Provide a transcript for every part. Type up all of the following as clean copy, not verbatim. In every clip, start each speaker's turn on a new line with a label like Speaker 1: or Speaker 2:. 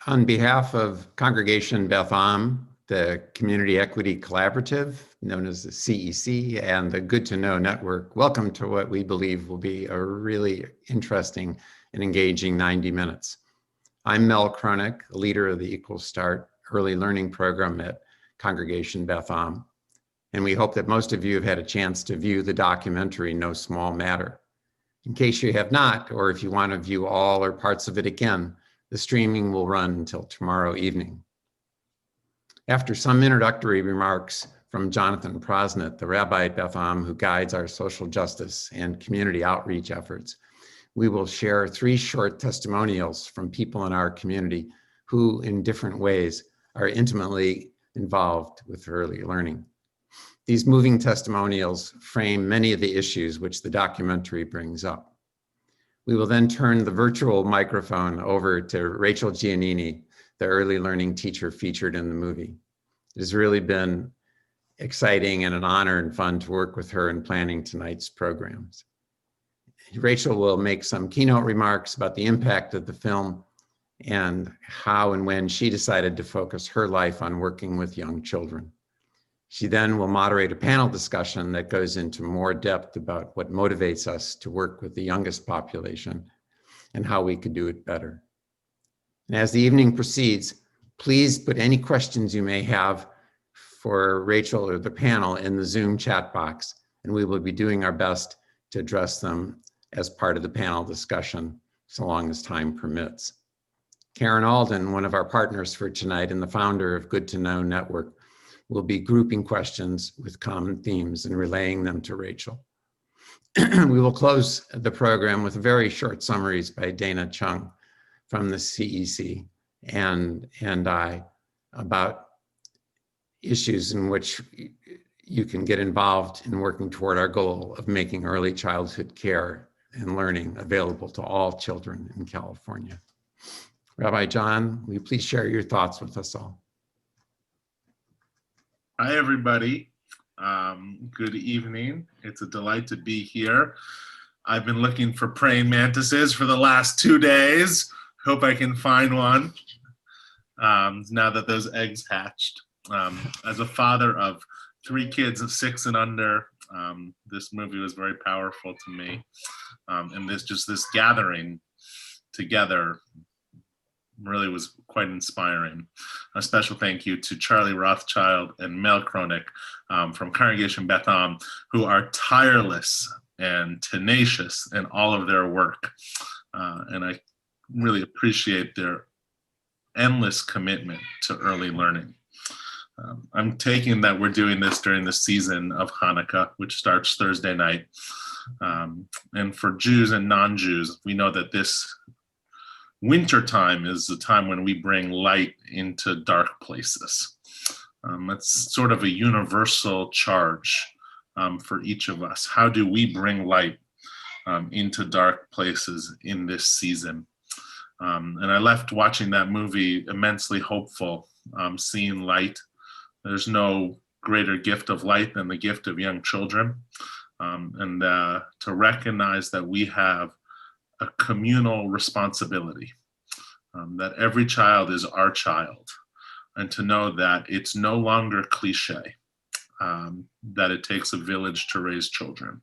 Speaker 1: On behalf of Congregation Beth Am, the Community Equity Collaborative, known as the CEC, and the Good to Know Network, welcome to what we believe will be a really interesting and engaging 90 minutes. I'm Mel Kronick, the leader of the Equal Start Early Learning Program at Congregation Beth Am, and we hope that most of you have had a chance to view the documentary No Small Matter. In case you have not, or if you want to view all or parts of it again, the streaming will run until tomorrow evening. After some introductory remarks from Jonathan Prosnett, the rabbi at Beth Am who guides our social justice and community outreach efforts, we will share 3 short testimonials from people in our community who, in different ways, are intimately involved with early learning. These moving testimonials frame many of the issues which the documentary brings up. We will then turn the virtual microphone over to Rachel Giannini, the early learning teacher featured in the movie. It has really been exciting and an honor and fun to work with her in planning tonight's programs. Rachel will make some keynote remarks about the impact of the film and how and when she decided to focus her life on working with young children. She then will moderate a panel discussion that goes into more depth about what motivates us to work with the youngest population and how we could do it better. And as the evening proceeds, please put any questions you may have for Rachel or the panel in the Zoom chat box, and we will be doing our best to address them as part of the panel discussion, so long as time permits. Karen Alden, one of our partners for tonight and the founder of Good to Know Network, will be grouping questions with common themes and relaying them to Rachel. We will close the program with very short summaries by Dana Chung from the CEC and I about issues in which you can get involved in working toward our goal of making early childhood care and learning available to all children in California. Rabbi John, will you please share your thoughts with us all?
Speaker 2: Hi, everybody. Good evening. It's a delight to be here. I've been looking for praying mantises for the last 2 days. Hope I can find one now that those eggs hatched. As a father of 3 kids of 6 and under, this movie was very powerful to me. And this gathering together really was quite inspiring. A special thank you to Charlie Rothschild and Mel Kronick from Congregation Beth Am, who are tireless and tenacious in all of their work. And I really appreciate their endless commitment to early learning. I'm taking that we're doing this during the season of Hanukkah, which starts Thursday night. And for Jews and non-Jews, we know that this wintertime is the time when we bring light into dark places. It's sort of a universal charge for each of us. How do we bring light into dark places in this season? And I left watching that movie immensely hopeful, seeing light. There's no greater gift of light than the gift of young children. And to recognize that we have a communal responsibility, that every child is our child, and to know that it's no longer cliche, that it takes a village to raise children.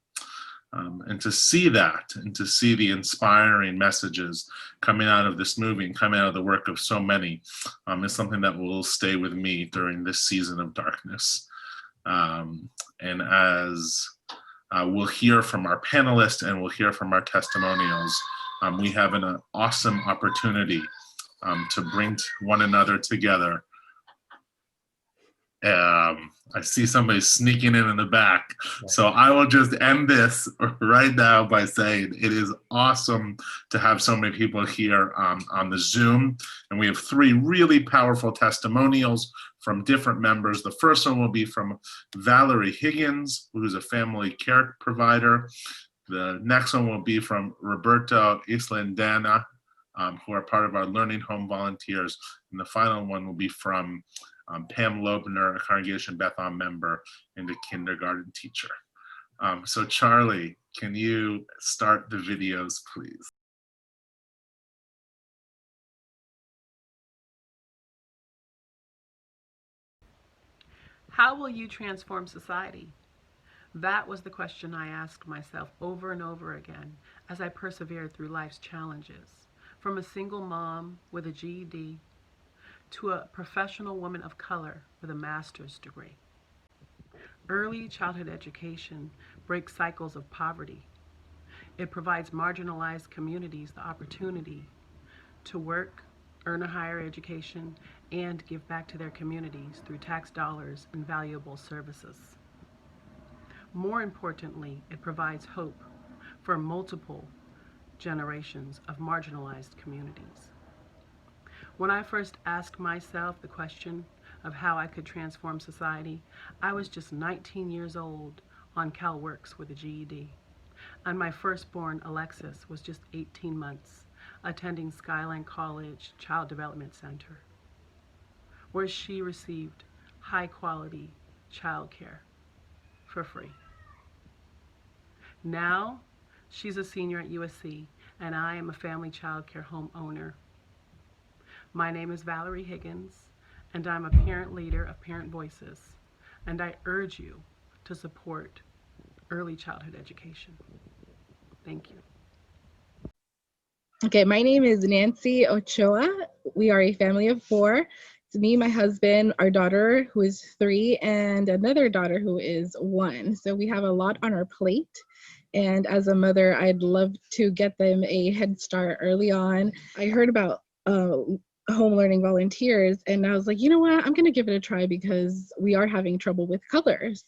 Speaker 2: And to see that, and to see the inspiring messages coming out of this movie and coming out of the work of so many, is something that will stay with me during this season of darkness. And as we'll hear from our panelists and we'll hear from our testimonials, we have an awesome opportunity to bring one another together. I see somebody sneaking in the back. So I will just end this right now by saying it is awesome to have so many people here on the Zoom. And we have 3 really powerful testimonials from different members. The first one will be from Valerie Higgins, who's a family care provider. The next one will be from Roberto Islandana, who are part of our Learning Home volunteers. And the final one will be from Pam Loebner, a Congregation Beth Am member and a kindergarten teacher. So Charlie, can you start the videos, please?
Speaker 3: How will you transform society? That was the question I asked myself over and over again as I persevered through life's challenges. From a single mom with a GED to a professional woman of color with a master's degree. Early childhood education breaks cycles of poverty. It provides marginalized communities the opportunity to work, earn a higher education, and give back to their communities through tax dollars and valuable services. More importantly, it provides hope for multiple generations of marginalized communities. When I first asked myself the question of how I could transform society, I was just 19 years old on CalWorks with a GED. And my firstborn, Alexis, was just 18 months, attending Skyline College Child Development Center, where she received high quality child care for free. Now, she's a senior at USC, and I am a family child care home owner. My name is Valerie Higgins, and I'm a parent leader of Parent Voices, and I urge you to support early childhood education. Thank you.
Speaker 4: Okay, my name is Nancy Ochoa. We are a family of four. It's me, my husband, our daughter who is 3, and another daughter who is 1. So we have a lot on our plate. And as a mother, I'd love to get them a head start early on. I heard about home learning volunteers, and I was like, you know what, I'm gonna give it a try because we are having trouble with colors.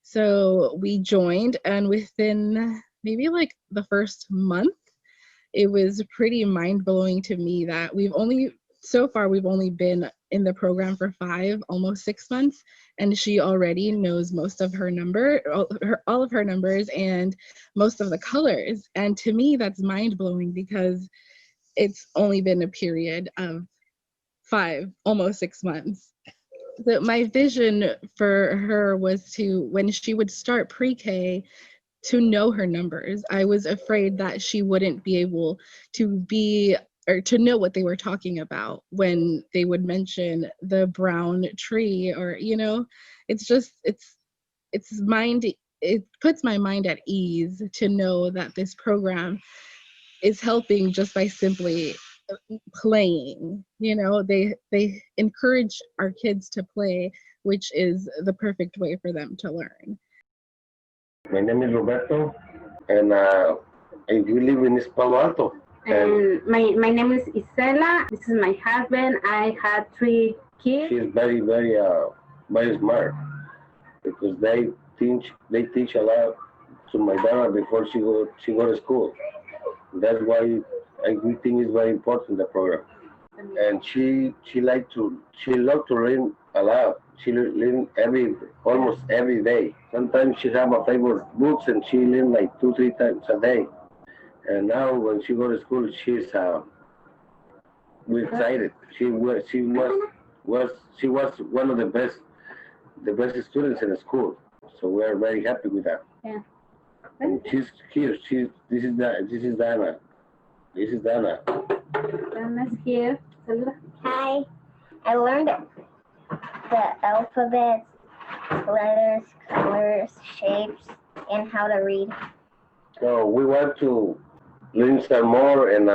Speaker 4: So we joined, and within maybe like the first month, it was pretty mind-blowing to me that so far we've only been in the program for 5, almost 6 months, and she already knows most of her all of her numbers and most of the colors. And to me, that's mind-blowing because it's only been a period of 5, almost 6 months. So my vision for her was to, when she would start pre-K, to know her numbers. I was afraid that she wouldn't be able to to know what they were talking about when they would mention the brown tree, or, it's it puts my mind at ease to know that this program is helping just by simply playing. They encourage our kids to play, which is the perfect way for them to learn.
Speaker 5: My name is Roberto, and we live in Palo Alto.
Speaker 6: And my name is Isela. This is my husband. I had 3 kids.
Speaker 5: She's very, very, very smart because they teach a lot to my daughter before she go to school. That's why we think it's very important, the program. And she loved to learn a lot. She learn almost every day. Sometimes she have a favorite books and she learn like 2-3 times a day. And now when she go to school, we're excited. She was one of the best students in the school. So we are very happy with that.
Speaker 6: Yeah.
Speaker 5: And she's here. This is Dana. This is Dana.
Speaker 6: Dana's here.
Speaker 7: Hi. I learned the alphabet, letters, colors, shapes, and how to read.
Speaker 5: So we want to learn some more and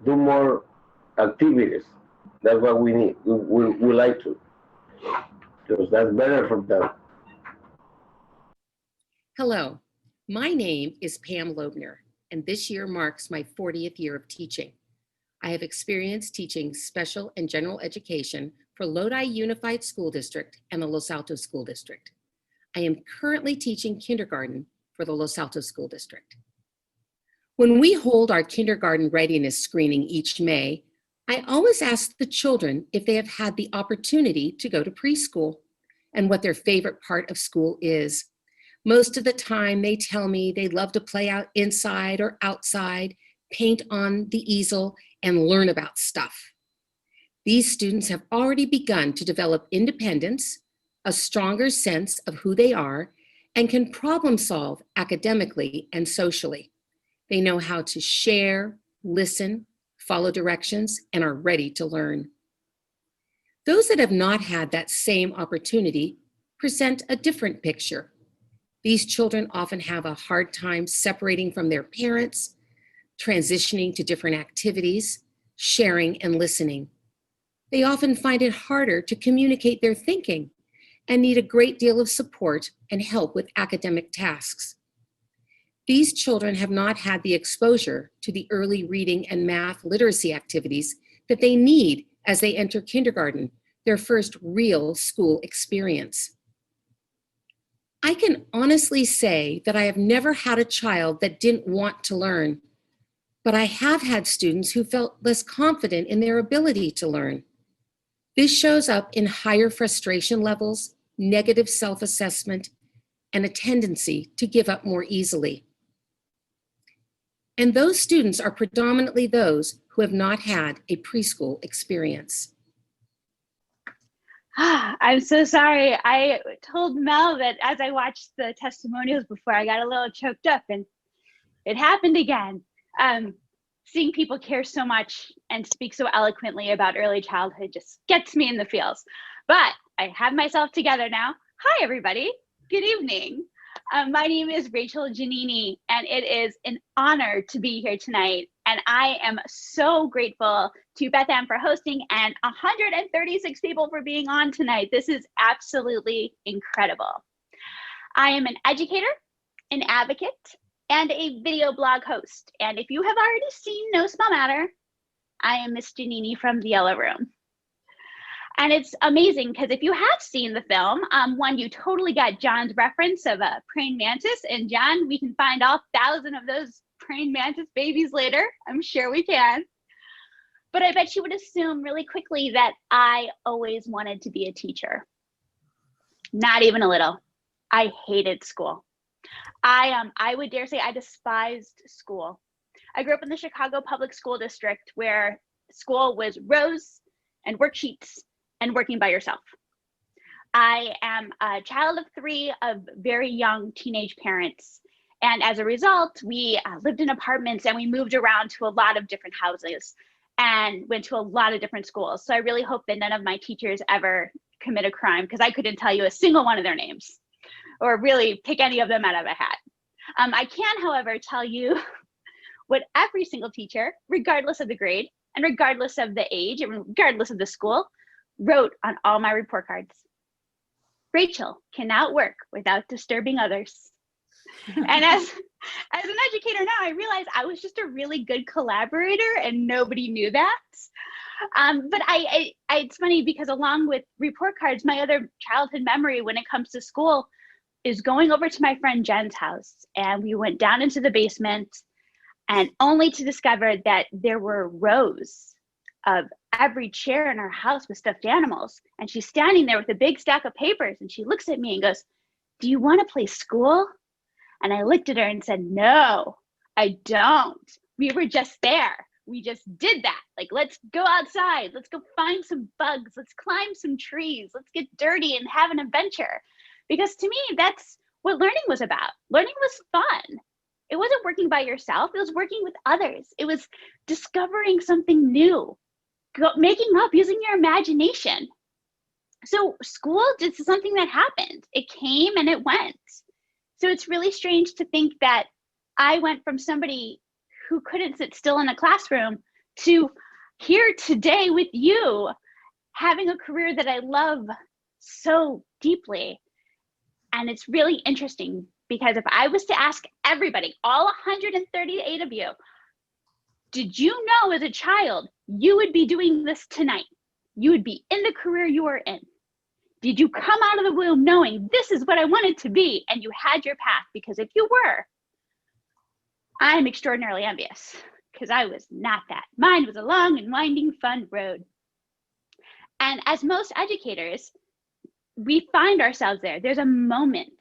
Speaker 5: do more activities. That's what we need. We like to, because that's better for them.
Speaker 8: Hello, my name is Pam Loebner, and this year marks my 40th year of teaching. I have experience teaching special and general education for Lodi Unified School District and the Los Altos School District. I am currently teaching kindergarten for the Los Altos School District. When we hold our kindergarten readiness screening each May, I always ask the children if they have had the opportunity to go to preschool and what their favorite part of school is. Most of the time they tell me they love to play out inside or outside, paint on the easel, and learn about stuff. These students have already begun to develop independence, a stronger sense of who they are, and can problem solve academically and socially. They know how to share, listen, follow directions, and are ready to learn. Those that have not had that same opportunity present a different picture. These children often have a hard time separating from their parents, transitioning to different activities, sharing and listening. They often find it harder to communicate their thinking and need a great deal of support and help with academic tasks. These children have not had the exposure to the early reading and math literacy activities that they need as they enter kindergarten, their first real school experience. I can honestly say that I have never had a child that didn't want to learn, but I have had students who felt less confident in their ability to learn. This shows up in higher frustration levels, negative self-assessment, and a tendency to give up more easily. And those students are predominantly those who have not had a preschool experience.
Speaker 9: I'm so sorry. I told Mel that as I watched the testimonials before, I got a little choked up, and it happened again. Seeing people care so much and speak so eloquently about early childhood just gets me in the feels. But I have myself together now. Hi, everybody. Good evening. My name is Rachel Giannini, and it is an honor to be here tonight. And I am so grateful to Beth Ann for hosting and 136 people for being on tonight. This is absolutely incredible. I am an educator, an advocate, and a video blog host. And if you have already seen No Small Matter, I am Miss Giannini from the Yellow Room. And it's amazing because if you have seen the film, one, you totally got John's reference of a praying mantis. And John, we can find all 1,000 of those praying mantis babies later. I'm sure we can. But I bet you would assume really quickly that I always wanted to be a teacher. Not even a little. I hated school. I would dare say I despised school. I grew up in the Chicago Public School District where school was rows and worksheets and working by yourself. I am a child of 3 of very young teenage parents. And as a result, we lived in apartments and we moved around to a lot of different houses and went to a lot of different schools. So I really hope that none of my teachers ever commit a crime because I couldn't tell you a single one of their names or really pick any of them out of a hat. I can, however, tell you what every single teacher, regardless of the grade and regardless of the age and regardless of the school, wrote on all my report cards. Rachel cannot work without disturbing others. And as an educator now, I realize I was just a really good collaborator and nobody knew that. But it's funny because along with report cards, my other childhood memory when it comes to school is going over to my friend Jen's house. And we went down into the basement and only to discover that there were rows of every chair in her house with stuffed animals. And she's standing there with a big stack of papers and she looks at me and goes, "Do you want to play school?" And I looked at her and said, "No, I don't. We were just there. We just did that. Like, let's go outside. Let's go find some bugs. Let's climb some trees. Let's get dirty and have an adventure." Because to me, that's what learning was about. Learning was fun. It wasn't working by yourself. It was working with others. It was discovering something new, making up, using your imagination. So school is something that happened. It came and it went. So it's really strange to think that I went from somebody who couldn't sit still in a classroom to here today with you, having a career that I love so deeply. And it's really interesting because if I was to ask everybody, all 138 of you, did you know as a child you would be doing this tonight? You would be in the career you are in. Did you come out of the womb knowing this is what I wanted to be and you had your path? Because if you were, I'm extraordinarily envious because I was not that. Mine was a long and winding, fun road. And as most educators, we find ourselves there. There's a moment.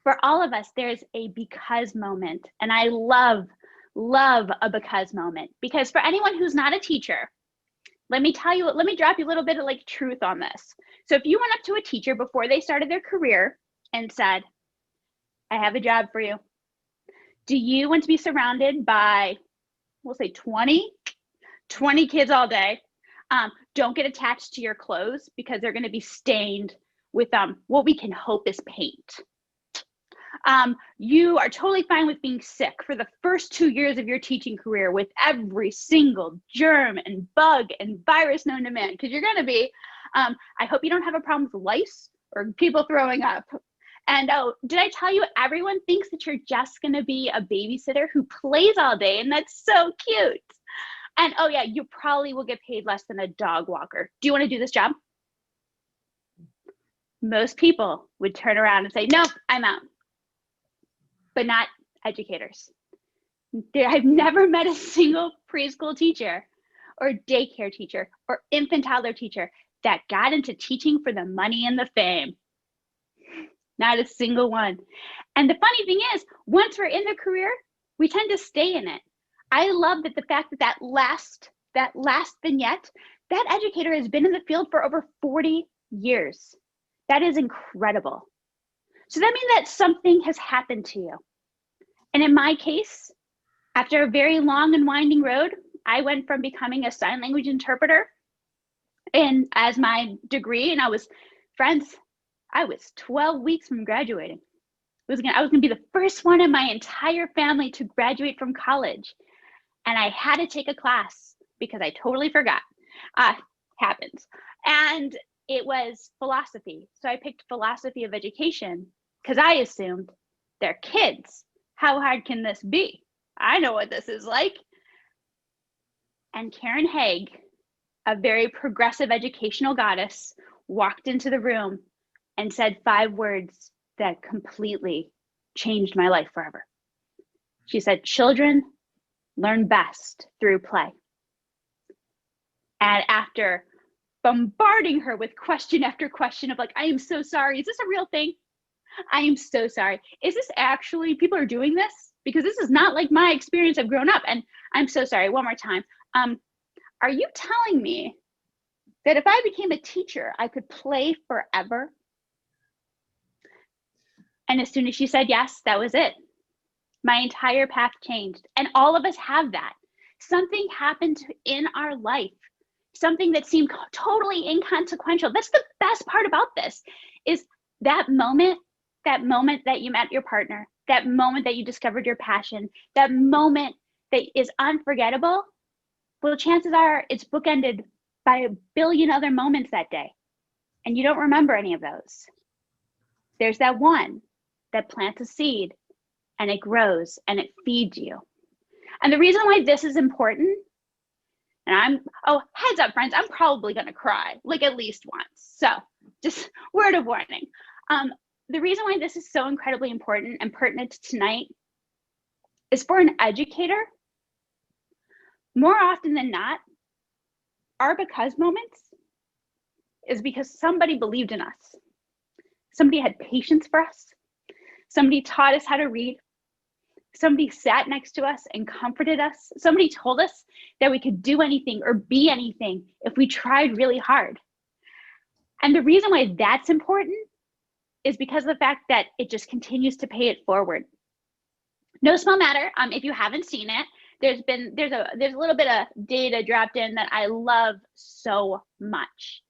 Speaker 9: For all of us, there's a because moment. And I love a because moment. Because for anyone who's not a teacher, let me drop you a little bit of like truth on this. So if you went up to a teacher before they started their career and said, "I have a job for you. Do you want to be surrounded by, we'll say 20 kids all day? Don't get attached to your clothes because they're going to be stained with what we can hope is paint. You are totally fine with being sick for the first 2 years of your teaching career with every single germ and bug and virus known to man, because you're going to be. I hope you don't have a problem with lice or people throwing up. And oh, did I tell you, everyone thinks that you're just going to be a babysitter who plays all day, and that's so cute. And oh yeah, you probably will get paid less than a dog walker. Do you want to do this job? Most people would turn around and say, nope, I'm out. But not educators. I've never met a single preschool teacher or daycare teacher or infant toddler teacher that got into teaching for the money and the fame. Not a single one. And the funny thing is, once we're in the career, we tend to stay in it. I love that the fact that that last vignette, that educator has been in the field for over 40 years. That is incredible. So that means that something has happened to you. And in my case, after a very long and winding road, I went from becoming a sign language interpreter and as my degree, and I was 12 weeks from graduating. I was gonna be the first one in my entire family to graduate from college. And I had to take a class because I totally forgot. Happens. And it was philosophy. So I picked philosophy of education because I assumed they're kids. How hard can this be? I know what this is like. And Karen Haig, a very progressive educational goddess, walked into the room and said 5 words that completely changed my life forever. She said, children learn best through play. And after bombarding her with question after question of like, I am so sorry, is this a real thing? I am so sorry. Is this actually, people are doing this? Because this is not like my experience of growing up. And I'm so sorry, one more time. Are you telling me that if I became a teacher, I could play forever? And as soon as she said yes, that was it. My entire path changed. And all of us have that. Something happened in our life, something that seemed totally inconsequential. That's the best part about this, is that moment that you met your partner, that moment that you discovered your passion, that moment that is unforgettable. Well, chances are it's bookended by a billion other moments that day. And you don't remember any of those. There's that one that plants a seed and it grows and it feeds you. And the reason why this is important, and heads up friends, I'm probably gonna cry like at least once. So just word of warning. The reason why this is so incredibly important and pertinent to tonight is for an educator, more often than not, our because moments is because somebody believed in us. Somebody had patience for us. Somebody taught us how to read. Somebody sat next to us and comforted us. Somebody told us that we could do anything or be anything if we tried really hard. And the reason why that's important is because of the fact that it just continues to pay it forward. No Small Matter, if you haven't seen it, there's a little bit of data dropped in that I love so much,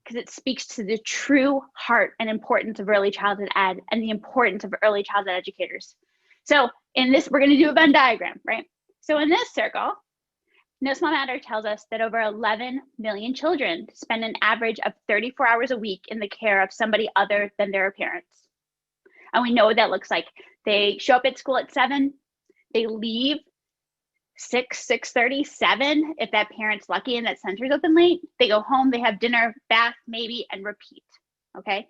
Speaker 9: because it speaks to the true heart and importance of early childhood ed and the importance of early childhood educators. So in this, we're going to do a Venn diagram, right? So in this circle, No Small Matter tells us that over 11 million children spend an average of 34 hours a week in the care of somebody other than their parents. And we know what that looks like. They show up at school at 7, they leave 6:30, 7, if that parent's lucky and that center's open late. They go home, they have dinner, bath, maybe, and repeat, okay?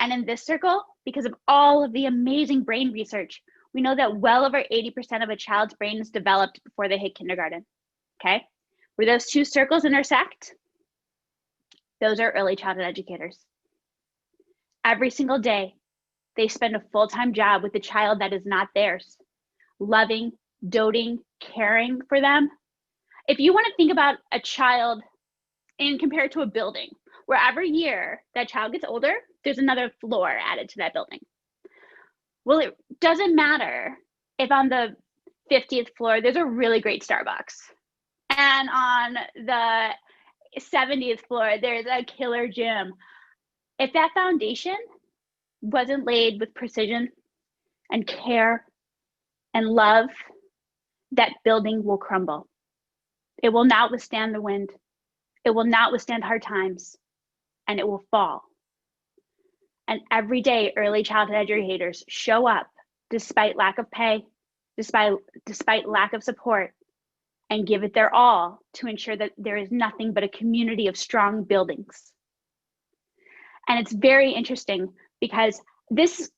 Speaker 9: And in this circle, because of all of the amazing brain research, we know that well over 80% of a child's brain is developed before they hit kindergarten, okay? Where those two circles intersect, those are early childhood educators. Every single day, they spend a full-time job with a child that is not theirs, loving, doting, caring for them. If you want to think about a child and compare it to a building, where every year that child gets older, there's another floor added to that building. Well, it doesn't matter if on the 50th floor, there's a really great Starbucks. And on the 70th floor, there's a killer gym. If that foundation wasn't laid with precision and care and love, that building will crumble. It will not withstand the wind. It will not withstand hard times, and it will fall. And every day, early childhood educators show up despite lack of pay, despite lack of support, and give it their all to ensure that there is nothing but a community of strong buildings. And it's very interesting because this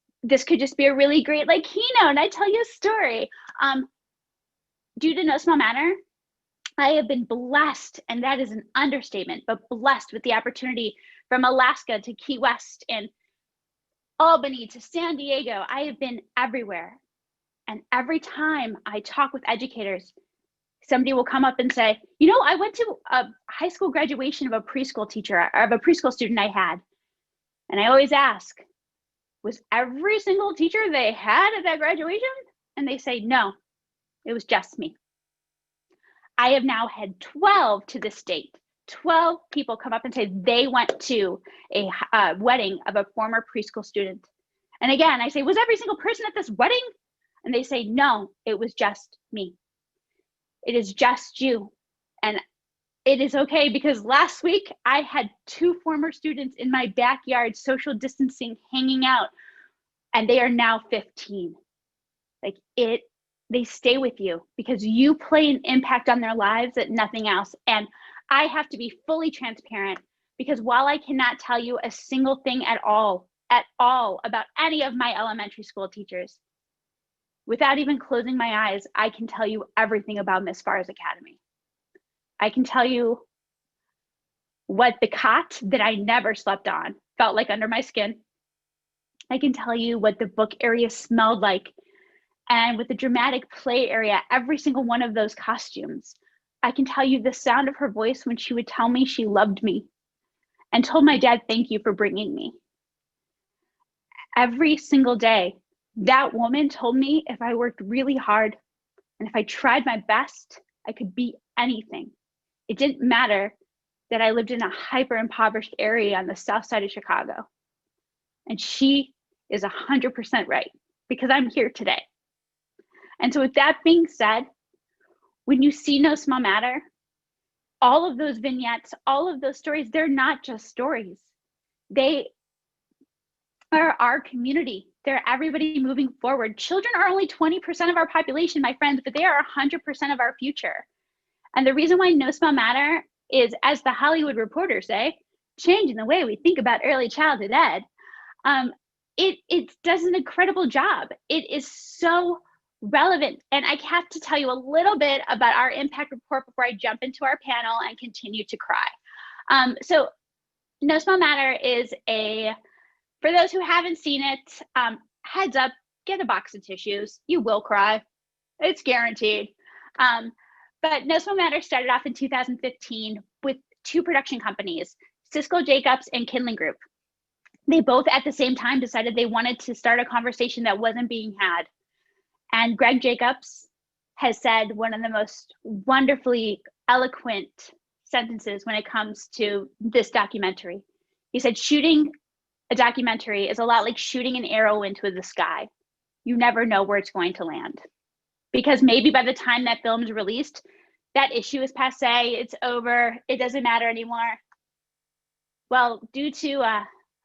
Speaker 9: could just be a really great like keynote, and I tell you a story. Due to No Small Matter, I have been blessed, and that is an understatement, but blessed with the opportunity from Alaska to Key West and Albany to San Diego. I have been everywhere. And every time I talk with educators, somebody will come up and say, you know, I went to a high school graduation of a preschool teacher, or of a preschool student I had. And I always ask, was every single teacher they had at that graduation? And they say, no, it was just me. I have now had 12 to this date. 12 people come up and say they went to a wedding of a former preschool student. And again, I say, was every single person at this wedding? And they say, no, it was just me. It is just you. And it is okay, because last week I had 2 former students in my backyard, social distancing, hanging out, and they are now 15. Like they stay with you because you play an impact on their lives that nothing else. And I have to be fully transparent, because while I cannot tell you a single thing at all about any of my elementary school teachers, without even closing my eyes, I can tell you everything about Miss Farr's Academy. I can tell you what the cot that I never slept on felt like under my skin. I can tell you what the book area smelled like, and with the dramatic play area, every single one of those costumes. I can tell you the sound of her voice when she would tell me she loved me and told my dad, thank you for bringing me. Every single day, that woman told me if I worked really hard and if I tried my best, I could beat anything. It didn't matter that I lived in a hyper impoverished area on the south side of Chicago. And she is 100% right, because I'm here today. And so with that being said, when you see No Small Matter, all of those vignettes, all of those stories, they're not just stories. They are our community. They're everybody moving forward. Children are only 20% of our population, my friends, but they are 100% of our future. And the reason why No Small Matter is, as the Hollywood Reporter say, changing the way we think about early childhood ed. It does an incredible job. It is so relevant. And I have to tell you a little bit about our impact report before I jump into our panel and continue to cry. So No Small Matter is for those who haven't seen it, heads up, get a box of tissues. You will cry. It's guaranteed. But No Small Matter started off in 2015 with 2 production companies, Cisco Jacobs and Kindling Group. They both at the same time decided they wanted to start a conversation that wasn't being had. And Greg Jacobs has said one of the most wonderfully eloquent sentences when it comes to this documentary. He said, shooting a documentary is a lot like shooting an arrow into the sky. You never know where it's going to land. Because maybe by the time that film is released, that issue is passé, it's over, it doesn't matter anymore. Well, due to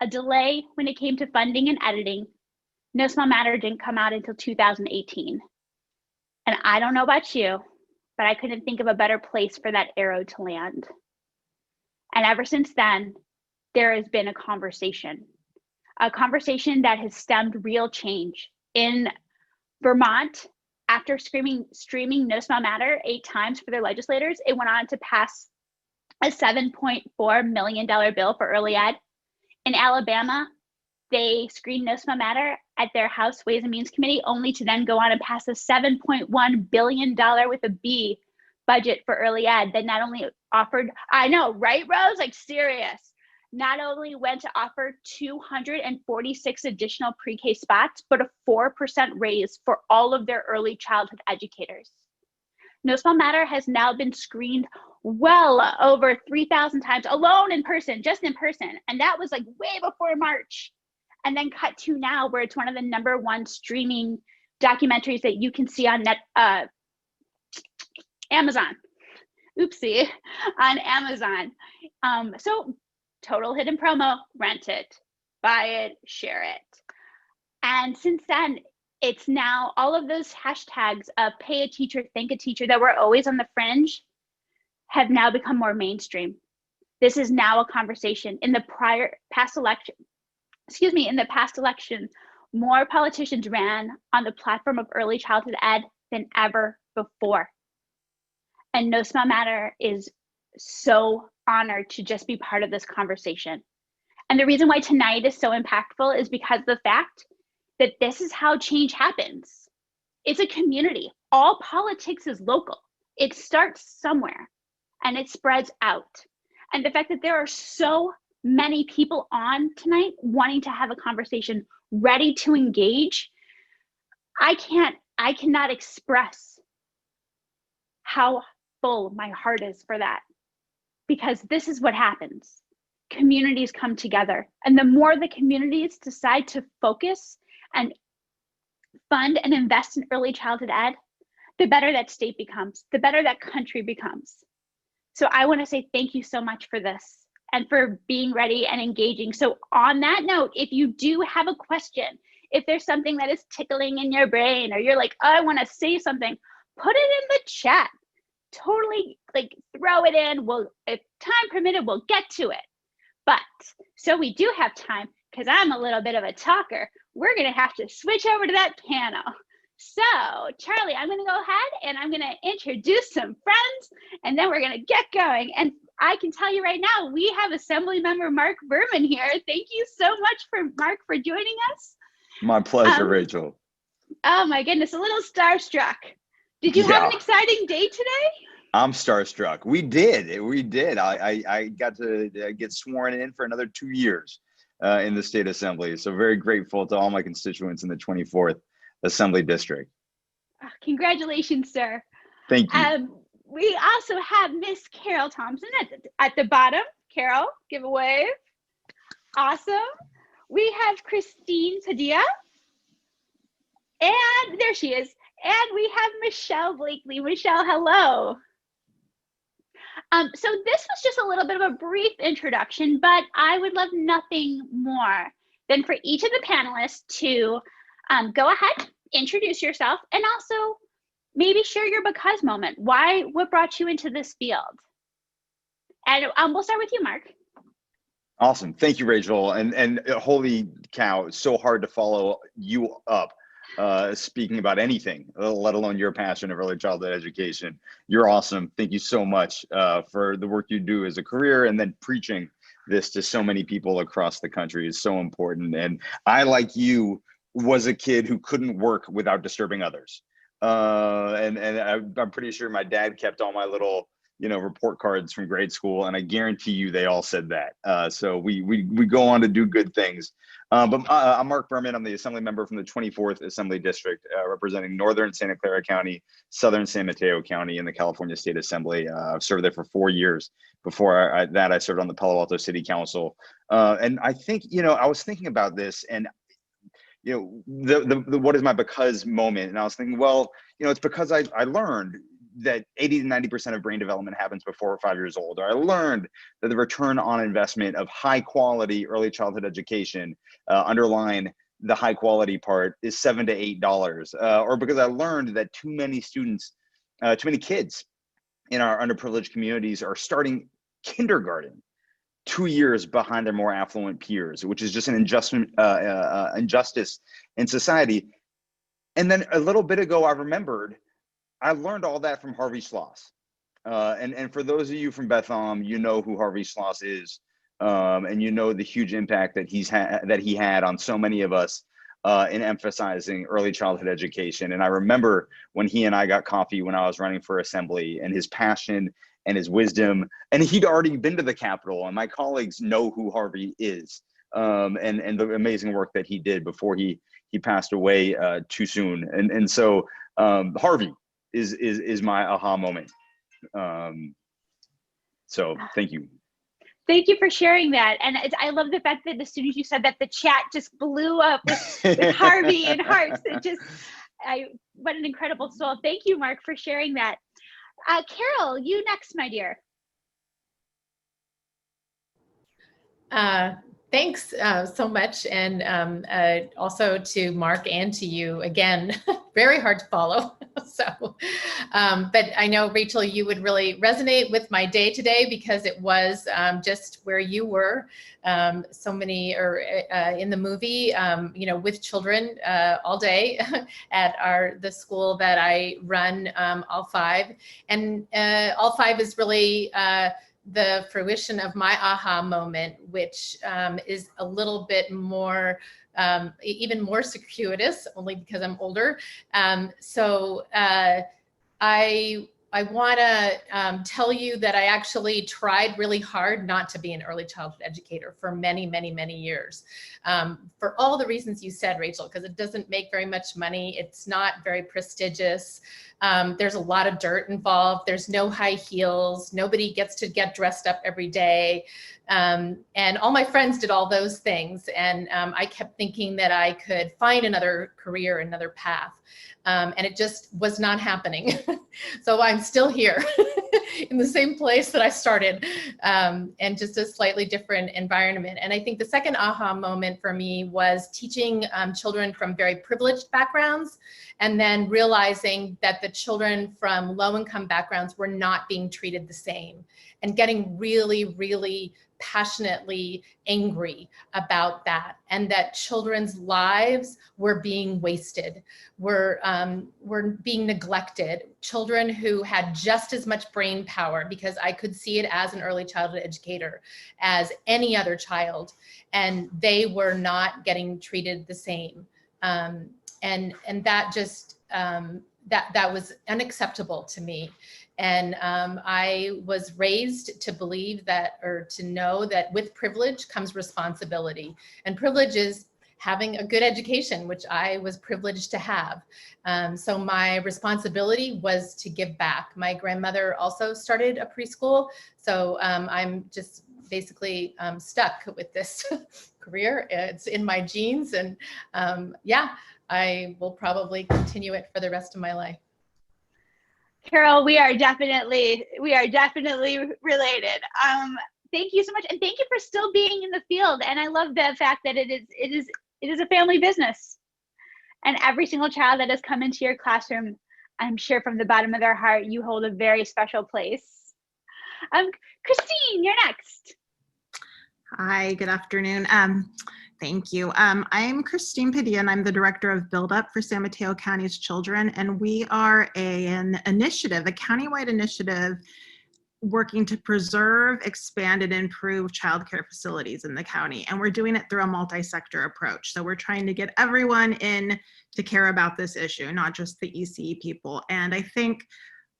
Speaker 9: a delay when it came to funding and editing, No Small Matter didn't come out until 2018. And I don't know about you, but I couldn't think of a better place for that arrow to land. And ever since then, there has been a conversation that has stemmed real change. In Vermont, after streaming No Small Matter 8 times for their legislators, it went on to pass a $7.4 million bill for early ed. In Alabama, they screened No Small Matter at their House Ways and Means Committee, only to then go on and pass a $7.1 billion with a B budget for early ed that not only offered, I know, right, Rose? Like, serious. Not only went to offer 246 additional pre-K spots, but a 4% raise for all of their early childhood educators. No Small Matter has now been screened well over 3,000 times alone in person, just in person. And that was like way before March. And then cut to now where it's one of the #1 streaming documentaries that you can see on Amazon. Oopsie, on Amazon. So total hidden promo, rent it, buy it, share it. And since then, it's now all of those hashtags of pay a teacher, thank a teacher that were always on the fringe have now become more mainstream. This is now a conversation. In the past election, more politicians ran on the platform of early childhood ed than ever before. And No Small Matter is so honored to just be part of this conversation. And the reason why tonight is so impactful is because of the fact that this is how change happens. It's a community. All politics is local. It starts somewhere and it spreads out. And the fact that there are so many people on tonight wanting to have a conversation, ready to engage, I cannot express how full my heart is for that, because this is what happens. Communities come together, and the more the communities decide to focus and fund and invest in early childhood ed, the better that state becomes, the better that country becomes. So I want to say thank you so much for this and for being ready and engaging. So on that note, if you do have a question, if there's something that is tickling in your brain, or you're like, oh, I want to say something, put it in the chat. Totally, like, throw it in. If time permitted, we'll get to it. But so we do have time, because I'm a little bit of a talker, we're going to have to switch over to that panel. So Charlie, I'm going to go ahead and I'm going to introduce some friends, and then we're going to get going. And I can tell you right now, we have Assembly Member Mark Berman here. Thank you so much, Mark, for joining us.
Speaker 10: My pleasure, Rachel.
Speaker 9: Oh my goodness, a little starstruck. Did you have an exciting day today?
Speaker 10: I'm starstruck. We did. I got to get sworn in for another 2 years in the state assembly. So very grateful to all my constituents in the 24th Assembly District.
Speaker 9: Oh, congratulations, sir.
Speaker 10: Thank you.
Speaker 9: We also have Miss Carol Thompson at the bottom. Carol, give a wave. Awesome. We have Christine Padilla. And there she is. And we have Michelle Blakely. Michelle, hello. So this was just a little bit of a brief introduction, but I would love nothing more than for each of the panelists to go ahead, introduce yourself, and also maybe share your because moment. What brought you into this field? And we'll start with you, Mark.
Speaker 10: Awesome. Thank you, Rachel. And holy cow, it's so hard to follow you up speaking about anything, let alone your passion of early childhood education. You're awesome. Thank you so much for the work you do as a career, and then preaching this to so many people across the country is so important. And I, like you, was a kid who couldn't work without disturbing others. And I'm pretty sure my dad kept all my little, report cards from grade school, and I guarantee you they all said that. So we go on to do good things. But I'm Mark Berman. I'm the assembly member from the 24th Assembly District, representing Northern Santa Clara County, Southern San Mateo County in the California State Assembly. I've served there for 4 years. Before I served on the Palo Alto City Council. And I think, I was thinking about this, and the what is my because moment, and I was thinking, well, it's because I learned that 80 to 90% of brain development happens before 5 years old. Or I learned that the return on investment of high quality early childhood education, underline the high quality part, is $7 to $8. Or because I learned that too many kids in our underprivileged communities are starting kindergarten 2 years behind their more affluent peers, which is just an injustice in society. And then a little bit ago, I learned all that from Harvey Schloss. And for those of you from Bethlehem, you know who Harvey Schloss is, and you know the huge impact that he had on so many of us in emphasizing early childhood education. And I remember when he and I got coffee when I was running for assembly, and his passion and his wisdom, and he'd already been to the Capitol, and my colleagues know who Harvey is, and the amazing work that he did before he passed away too soon. And so Harvey is my aha moment. So thank you.
Speaker 9: Thank you for sharing that. And I love the fact that as soon as you said that, the chat just blew up with Harvey and hearts. What an incredible soul. Thank you, Mark, for sharing that. Carol, you next, my dear.
Speaker 11: Thanks so much. And also to Mark and to you again, very hard to follow. So, but I know, Rachel, you would really resonate with my day today because it was just where you were so many, or in the movie, you know, with children all day at the school that I run, All Five. And All Five is really the fruition of my aha moment, which is a little bit more, even more circuitous, only because I'm older. So I want to tell you that I actually tried really hard not to be an early childhood educator for many, many, many years. For all the reasons you said, Rachel, because it doesn't make very much money. It's not very prestigious. There's a lot of dirt involved. There's no high heels. Nobody gets to get dressed up every day. And all my friends did all those things. And I kept thinking that I could find another career, another path. And it just was not happening. So I'm still here in the same place that I started, and just a slightly different environment. And I think the second aha moment for me was teaching children from very privileged backgrounds, and then realizing that the children from low-income backgrounds were not being treated the same, and getting really, really passionately angry about that, and that children's lives were being wasted, were being neglected. Children who had just as much brain power, because I could see it as an early childhood educator, as any other child, and they were not getting treated the same. And that just, that was unacceptable to me. And I was raised to believe that, or to know that with privilege comes responsibility. And privilege is having a good education, which I was privileged to have. So my responsibility was to give back. My grandmother also started a preschool. So I'm just basically stuck with this career. It's in my genes. And yeah, I will probably continue it for the rest of my life.
Speaker 9: Carol, we are definitely related. Thank you so much, and thank you for still being in the field. And I love the fact that it is a family business, and every single child that has come into your classroom, I'm sure from the bottom of their heart, you hold a very special place. Christine, you're next.
Speaker 12: Hi, good afternoon. Thank you. I'm Christine Padilla, and I'm the Director of Build Up for San Mateo County's Children, and we are an initiative, a countywide initiative working to preserve, expand, and improve childcare facilities in the county. And we're doing it through a multi-sector approach. So we're trying to get everyone in to care about this issue, not just the ECE people. And I think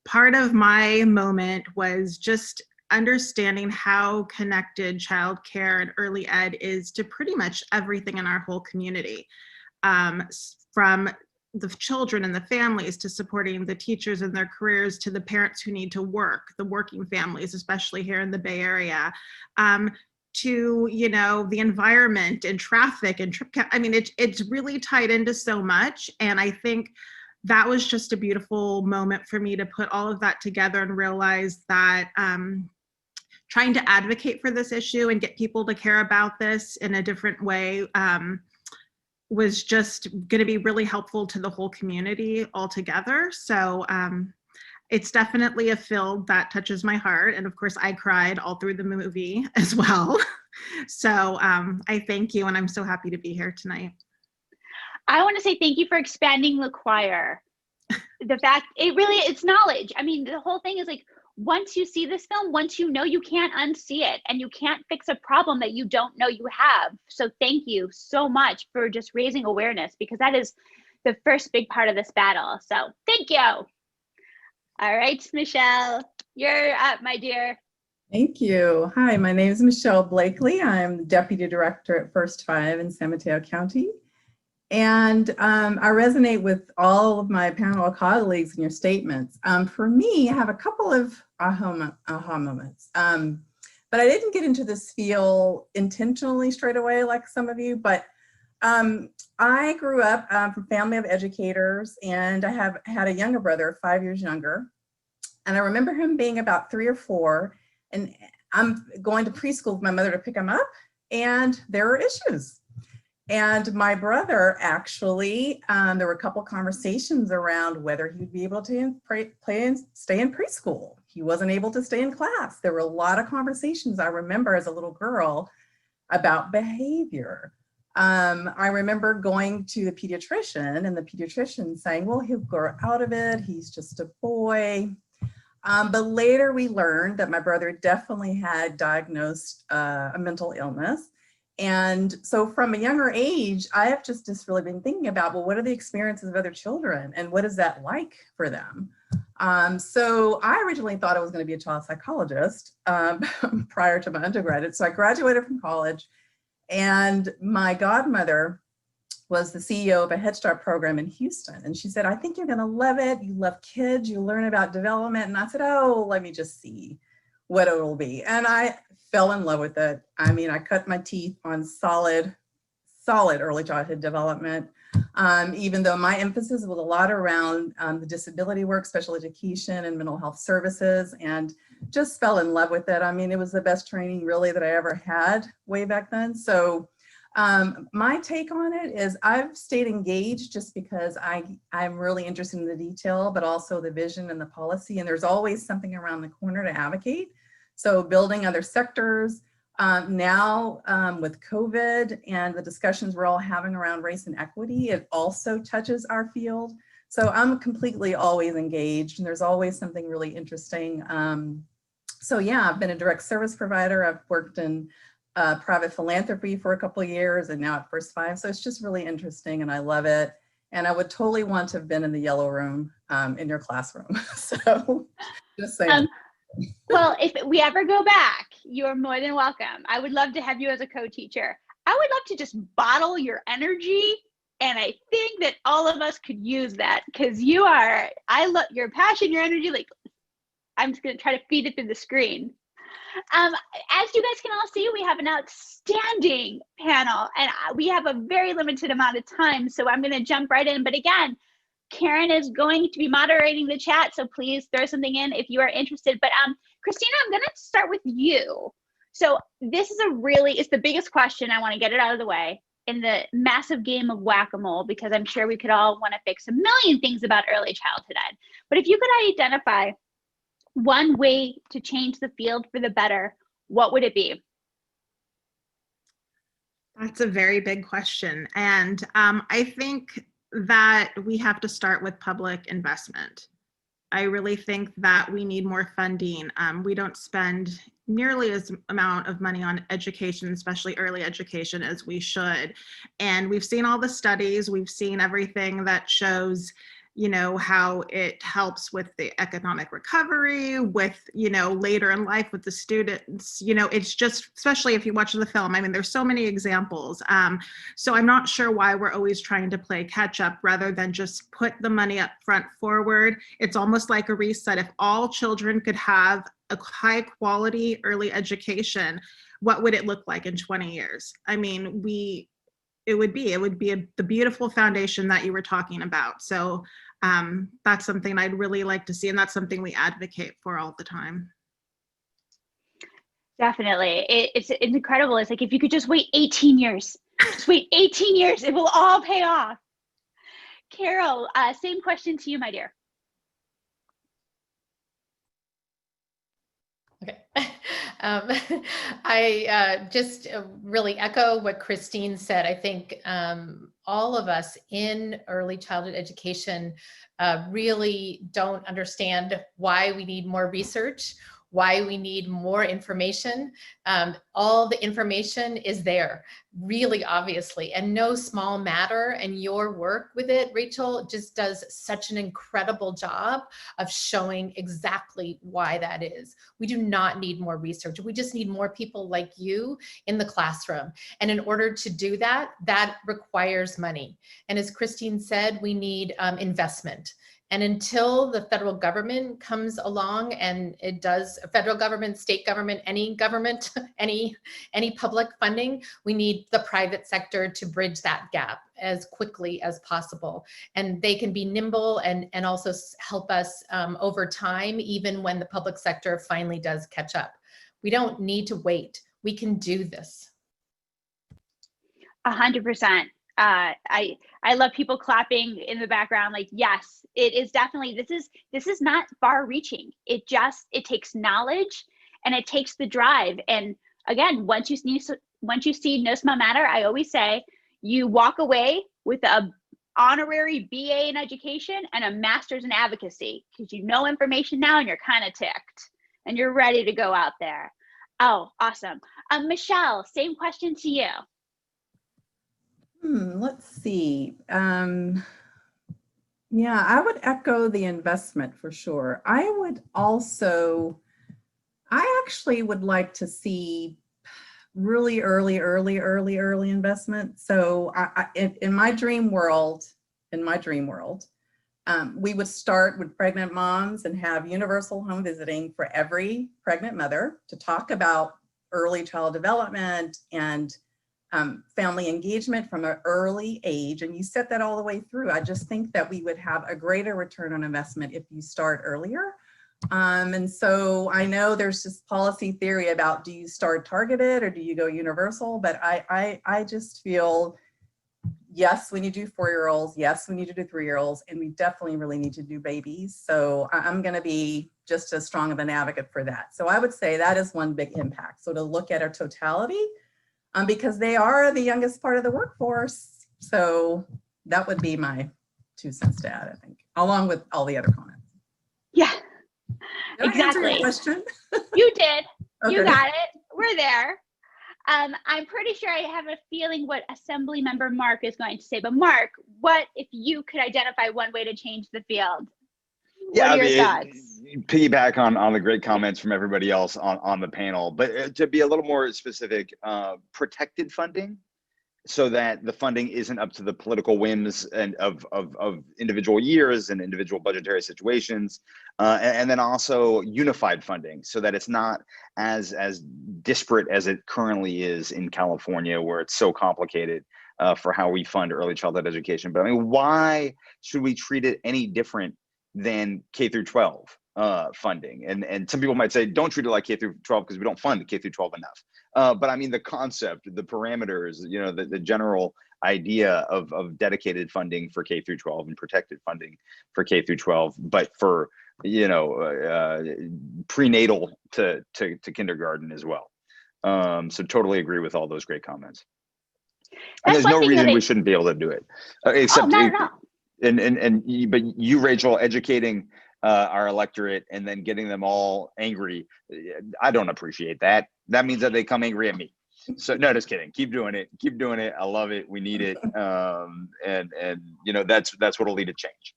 Speaker 12: part of my moment was just understanding how connected childcare and early ed is to pretty much everything in our whole community, from the children and the families to supporting the teachers in their careers, to the parents who need to work, the working families, especially here in the Bay Area, to, you know, the environment and traffic and trip count. I mean, it's really tied into so much. And I think that was just a beautiful moment for me to put all of that together and realize that trying to advocate for this issue and get people to care about this in a different way was just going to be really helpful to the whole community altogether. So it's definitely a field that touches my heart. And of course, I cried all through the movie as well. So I thank you, and I'm so happy to be here tonight.
Speaker 9: I want to say thank you for expanding the choir. The fact, it's knowledge. I mean, the whole thing is like, once you see this film, once you know, you can't unsee it, and you can't fix a problem that you don't know you have. So thank you so much for just raising awareness, because that is the first big part of this battle. So thank you. All right, Michelle, you're up, my dear.
Speaker 13: Thank you. Hi, my name is Michelle Blakely. I'm Deputy Director at First Five in San Mateo County. And I resonate with all of my panel colleagues in your statements. For me, I have a couple of aha moments. But I didn't get into this field intentionally straight away like some of you, but I grew up from a family of educators, and I have had a younger brother, 5 years younger. And I remember him being about 3 or 4, and I'm going to preschool with my mother to pick him up, and there were issues. And my brother actually, there were a couple conversations around whether he'd be able to stay in preschool. He wasn't able to stay in class. There were a lot of conversations I remember as a little girl about behavior. I remember going to the pediatrician, and the pediatrician saying, well, he'll grow out of it. He's just a boy. But later we learned that my brother definitely had diagnosed a mental illness. And so from a younger age, I have just really been thinking about, well, what are the experiences of other children, and what is that like for them? So I originally thought I was going to be a child psychologist prior to my undergraduate. So I graduated from college, and my godmother was the CEO of a Head Start program in Houston. And she said, I think you're going to love it. You love kids, you learn about development. And I said, oh, let me just see what it will be. And I fell in love with it. I mean, I cut my teeth on solid early childhood development, even though my emphasis was a lot around the disability work, special education, and mental health services, and just fell in love with it. I mean, it was the best training really that I ever had way back then. So my take on it is I've stayed engaged just because I'm really interested in the detail, but also the vision and the policy, and there's always something around the corner to advocate. So building other sectors, now with COVID and the discussions we're all having around race and equity, it also touches our field. So I'm completely always engaged, and there's always something really interesting. So yeah, I've been a direct service provider. I've worked in private philanthropy for a couple of years, and now at First Five. So it's just really interesting, and I love it. And I would totally want to have been in the yellow room in your classroom. So just saying.
Speaker 9: Well, if we ever go back, you're more than welcome. I would love to have you as a co-teacher. I would love to just bottle your energy, and I think that all of us could use that, because I love your passion, your energy. Like, I'm just going to try to feed it through the screen. As you guys can all see, we have an outstanding panel, and we have a very limited amount of time, so I'm going to jump right in. But again, Karen is going to be moderating the chat, so please throw something in if you are interested. But Christina, I'm going to start with you. So this is it's the biggest question. I want to get it out of the way in the massive game of whack-a-mole, because I'm sure we could all want to fix a million things about early childhood ed. But if you could identify one way to change the field for the better, what would it be?
Speaker 12: That's a very big question. And I think that we have to start with public investment. I really think that we need more funding. We don't spend nearly as amount of money on education, especially early education, as we should. And we've seen all the studies, we've seen everything that shows, how it helps with the economic recovery, with, later in life with the students. It's just, especially if you watch the film, I mean, there's so many examples. So I'm not sure why we're always trying to play catch up rather than just put the money up front forward. It's almost like a reset. If all children could have a high quality early education, what would it look like in 20 years? I mean, it would be the beautiful foundation that you were talking about. So that's something I'd really like to see, and that's something we advocate for all the time.
Speaker 9: Definitely. It's incredible. It's like, if you could just wait 18 years, it will all pay off. Carol, same question to you, my dear.
Speaker 11: Okay. I just really echo what Christine said. I think all of us in early childhood education really don't understand why we need more research, why we need more information. All the information is there, really obviously, and no small matter. And your work with it, Rachel, just does such an incredible job of showing exactly why that is. We do not need more research. We just need more people like you in the classroom. And in order to do that, that requires money. And as Christine said, we need investment. And until the federal government comes along and it does, federal government, state government, any government, any public funding, we need the private sector to bridge that gap as quickly as possible. And they can be nimble and also help us over time, even when the public sector finally does catch up. We don't need to wait. We can do this.
Speaker 9: 100%. I love people clapping in the background. Like, yes, it is definitely, this is not far reaching. It takes knowledge and it takes the drive. And again, once you see No Small Matter, I always say you walk away with a honorary BA in education and a master's in advocacy, because you know information now and you're kind of ticked and you're ready to go out there. Oh, awesome. Michelle, same question to you.
Speaker 13: Let's see. Yeah, I would echo the investment for sure. I actually would like to see really early investment. So in my dream world, we would start with pregnant moms and have universal home visiting for every pregnant mother to talk about early child development and family engagement from an early age, and you set that all the way through. I just think that we would have a greater return on investment if you start earlier. And so I know there's just policy theory about, do you start targeted or do you go universal? But I just feel, yes, we need to do 4-year-olds. Yes, we need to do 3-year-olds, and we definitely really need to do babies. So I'm going to be just as strong of an advocate for that. So I would say that is one big impact. So to look at our totality, because they are the youngest part of the workforce. So that would be my 2 cents to add, I think, along with all the other comments.
Speaker 9: Yeah,
Speaker 13: did
Speaker 9: exactly.
Speaker 13: I answer your question?
Speaker 9: You did.
Speaker 13: Okay.
Speaker 9: You got it. We're there. I'm pretty sure I have a feeling what Assembly Member Mark is going to say. But Mark, what if you could identify one way to change the field?
Speaker 10: Yeah,
Speaker 9: what are your thoughts?
Speaker 10: Piggyback on the great comments from everybody else on the panel, but to be a little more specific, protected funding, so that the funding isn't up to the political whims and of individual years and individual budgetary situations, and then also unified funding, so that it's not as disparate as it currently is in California, where it's so complicated for how we fund early childhood education. But I mean, why should we treat it any different than K through 12 funding? And some people might say, don't treat it like K through 12 because we don't fund K through 12 enough. But I mean, the concept, the parameters, you know, the general idea of dedicated funding for K through 12 and protected funding for K through 12, but for, you know, prenatal to kindergarten as well. So totally agree with all those great comments. And there's no reason we shouldn't be able to do it, except
Speaker 9: not at all.
Speaker 10: But you, Rachel, educating our electorate and then getting them all angry, I don't appreciate that. That means that they come angry at me. So no, just kidding. Keep doing it. Keep doing it. I love it. We need it. And you know, that's what'll lead to change.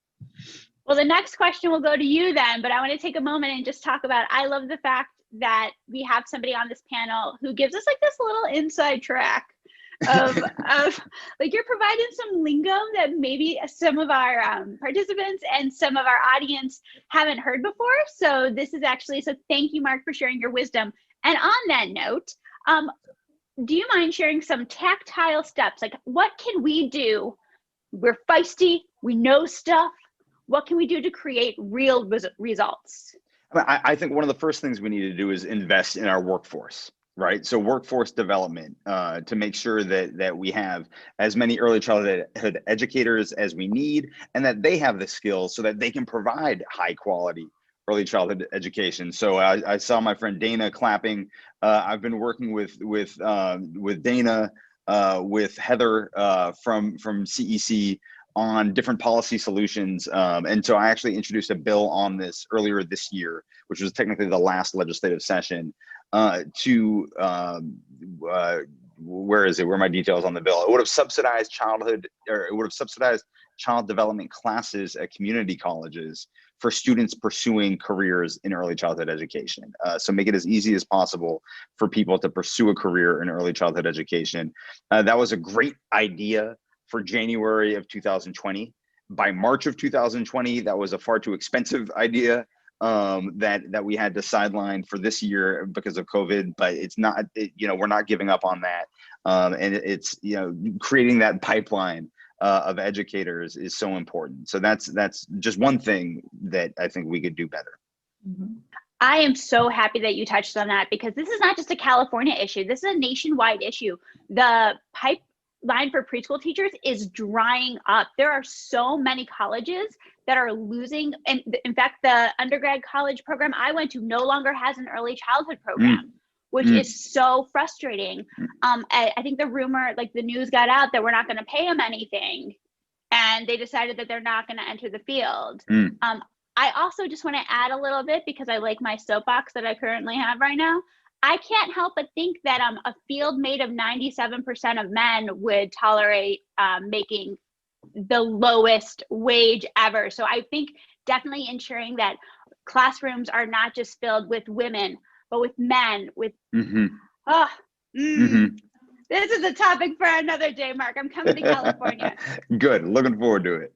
Speaker 9: Well, the next question will go to you then, but I want to take a moment and just talk about, I love the fact that we have somebody on this panel who gives us like this little inside track of like, you're providing some lingo that maybe some of our participants and some of our audience haven't heard before. So this is actually, so thank you, Mark, for sharing your wisdom. And on that note, do you mind sharing some tactile steps? Like, what can we do? We're feisty, we know stuff. What can we do to create real results?
Speaker 10: I think one of the first things we need to do is invest in our workforce. Right. So workforce development to make sure that we have as many early childhood educators as we need, and that they have the skills so that they can provide high quality early childhood education. So I saw my friend Dana clapping. I've been working with Dana, with Heather from CEC on different policy solutions. And so I actually introduced a bill on this earlier this year, which was technically the last legislative session. Where is it? Where are my details on the bill? It would have subsidized child development classes at community colleges for students pursuing careers in early childhood education. So make it as easy as possible for people to pursue a career in early childhood education. That was a great idea for January of 2020. by March of 2020, that was a far too expensive idea that we had to sideline for this year because of COVID, but it's not, we're not giving up on that. And it's, creating that pipeline of educators is so important. So that's just one thing that I think we could do better.
Speaker 13: Mm-hmm.
Speaker 9: I am so happy that you touched on that, because this is not just a California issue. This is a nationwide issue. The pipeline for preschool teachers is drying up. There are so many colleges that are losing. And in fact, the undergrad college program I went to no longer has an early childhood program, which is so frustrating. I think the rumor, like the news got out that we're not going to pay them anything, and they decided that they're not going to enter the field. I also just want to add a little bit, because I like my soapbox that I currently have right now. I can't help but think that a field made of 97% of men would tolerate making the lowest wage ever. So I think definitely ensuring that classrooms are not just filled with women, but with men, with, This is a topic for another day, Mark. I'm coming to California.
Speaker 10: Good, looking forward to it.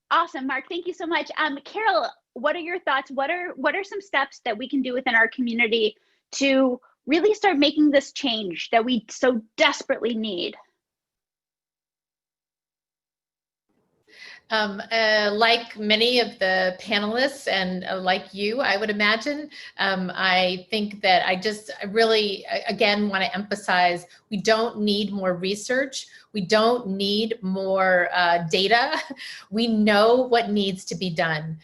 Speaker 9: Awesome, Mark. Thank you so much. Carol, what are your thoughts? What are some steps that we can do within our community to really start making this change that we so desperately need?
Speaker 11: Like many of the panelists and like you, I would imagine, I think that I really, again, want to emphasize, we don't need more research. We don't need more data. We know what needs to be done.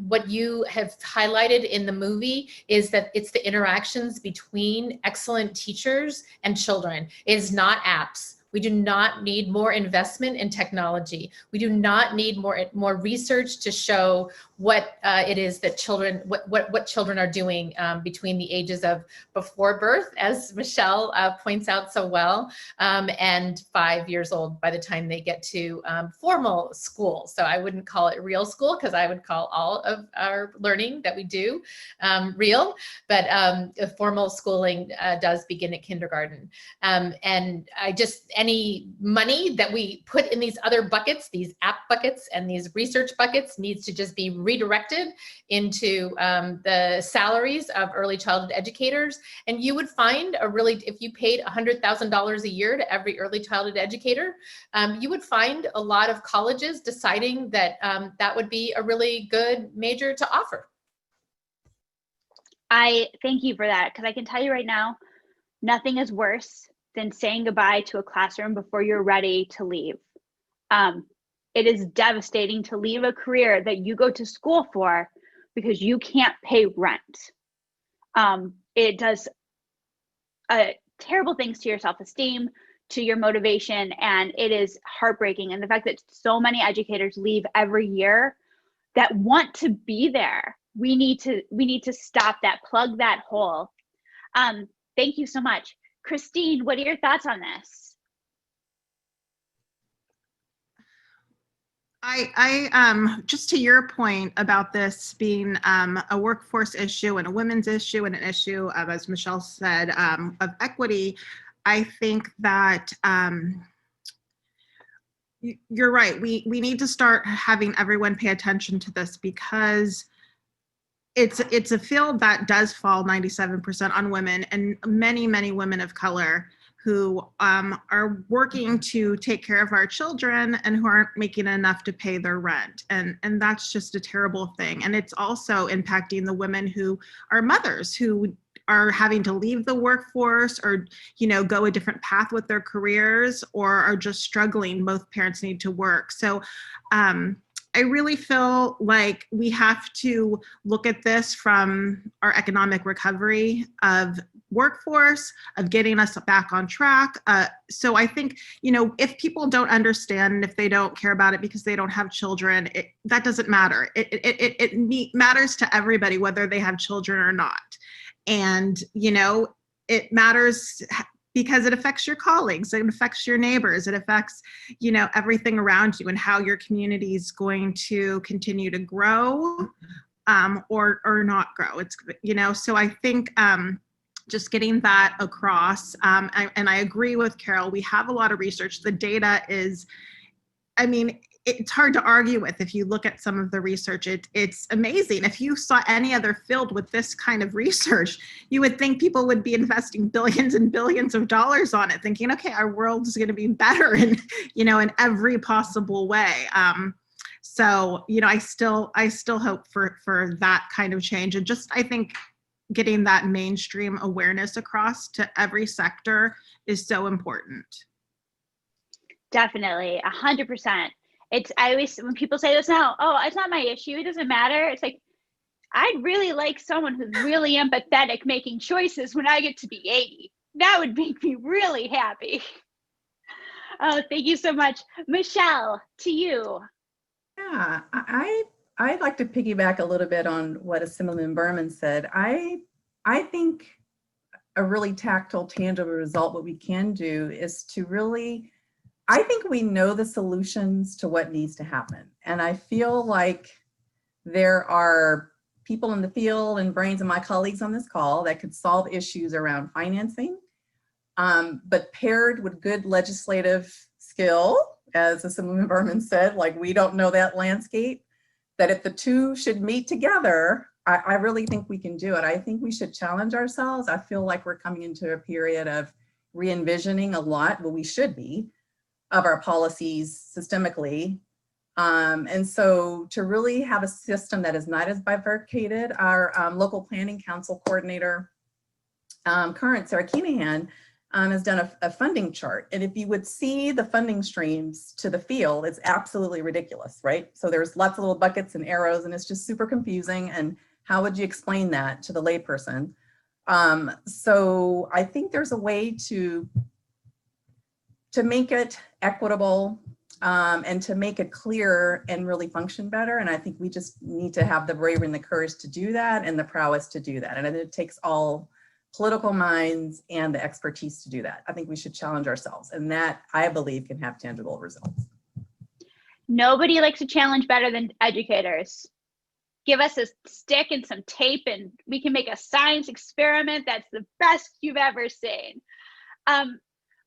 Speaker 11: What you have highlighted in the movie is that it's the interactions between excellent teachers and children. It is not apps. We do not need more investment in technology. We do not need more research to show what it is that children, what children are doing between the ages of before birth, as Michelle points out so well, and 5 years old by the time they get to formal school. So I wouldn't call it real school, because I would call all of our learning that we do real, but formal schooling does begin at kindergarten. And any money that we put in these other buckets, these app buckets and these research buckets, needs to just be redirected into the salaries of early childhood educators. And you would find if you paid $100,000 a year to every early childhood educator, you would find a lot of colleges deciding that that would be a really good major to offer.
Speaker 9: I thank you for that, because I can tell you right now, nothing is worse than saying goodbye to a classroom before you're ready to leave. It is devastating to leave a career that you go to school for because you can't pay rent. It does terrible things to your self-esteem, to your motivation, and it is heartbreaking. And the fact that so many educators leave every year that want to be there, we need to stop that, plug that hole. Thank you so much. Christine, what are your thoughts on this?
Speaker 12: I just to your point about this being a workforce issue and a women's issue and an issue of, as Michelle said, of equity, I think that you're right. We need to start having everyone pay attention to this, because it's a field that does fall 97% on women, and many women of color who are working to take care of our children and who aren't making enough to pay their rent. And that's just a terrible thing. And it's also impacting the women who are mothers, who are having to leave the workforce or, go a different path with their careers, or are just struggling. Both parents need to work. So I really feel like we have to look at this from our economic recovery of workforce, of getting us back on track. So I think, if people don't understand, if they don't care about it because they don't have children, that doesn't matter. It matters to everybody, whether they have children or not. And, it matters because it affects your colleagues, it affects your neighbors, it affects, everything around you and how your community is going to continue to grow or not grow. It's, so I think just getting that across, and I agree with Carol, we have a lot of research. The data is, it's hard to argue with. If you look at some of the research, it's amazing. If you saw any other field with this kind of research, you would think people would be investing billions and billions of dollars on it, thinking, okay, our world is going to be better in, in every possible way. So, I still hope for that kind of change. And just, I think getting that mainstream awareness across to every sector is so important.
Speaker 9: Definitely, 100%. I always, when people say this now, oh, it's not my issue, it doesn't matter. It's like, I'd really like someone who's really empathetic making choices when I get to be 80. That would make me really happy. Oh, thank you so much. Michelle, to you.
Speaker 13: Yeah, I'd like to piggyback a little bit on what Assemblyman Berman said. I think a really tactile, tangible result, what we can do is to really, I think we know the solutions to what needs to happen. And I feel like there are people in the field and brains of my colleagues on this call that could solve issues around financing, but paired with good legislative skill, as Assemblyman Berman said, like we don't know that landscape, that if the two should meet together, I really think we can do it. I think we should challenge ourselves. I feel like we're coming into a period of re-envisioning a lot, well, we should be, of our policies systemically. And so to really have a system that is not as bifurcated, our local planning council coordinator, current Sarah Keenahan, has done a funding chart. And if you would see the funding streams to the field, it's absolutely ridiculous, right? So there's lots of little buckets and arrows and it's just super confusing. And how would you explain that to the layperson? So I think there's a way to make it equitable and to make it clear and really function better. And I think we just need to have the bravery and the courage to do that and the prowess to do that. And it takes all political minds and the expertise to do that. I think we should challenge ourselves, and that I believe can have tangible results.
Speaker 9: Nobody likes a challenge better than educators. Give us a stick and some tape and we can make a science experiment that's the best you've ever seen.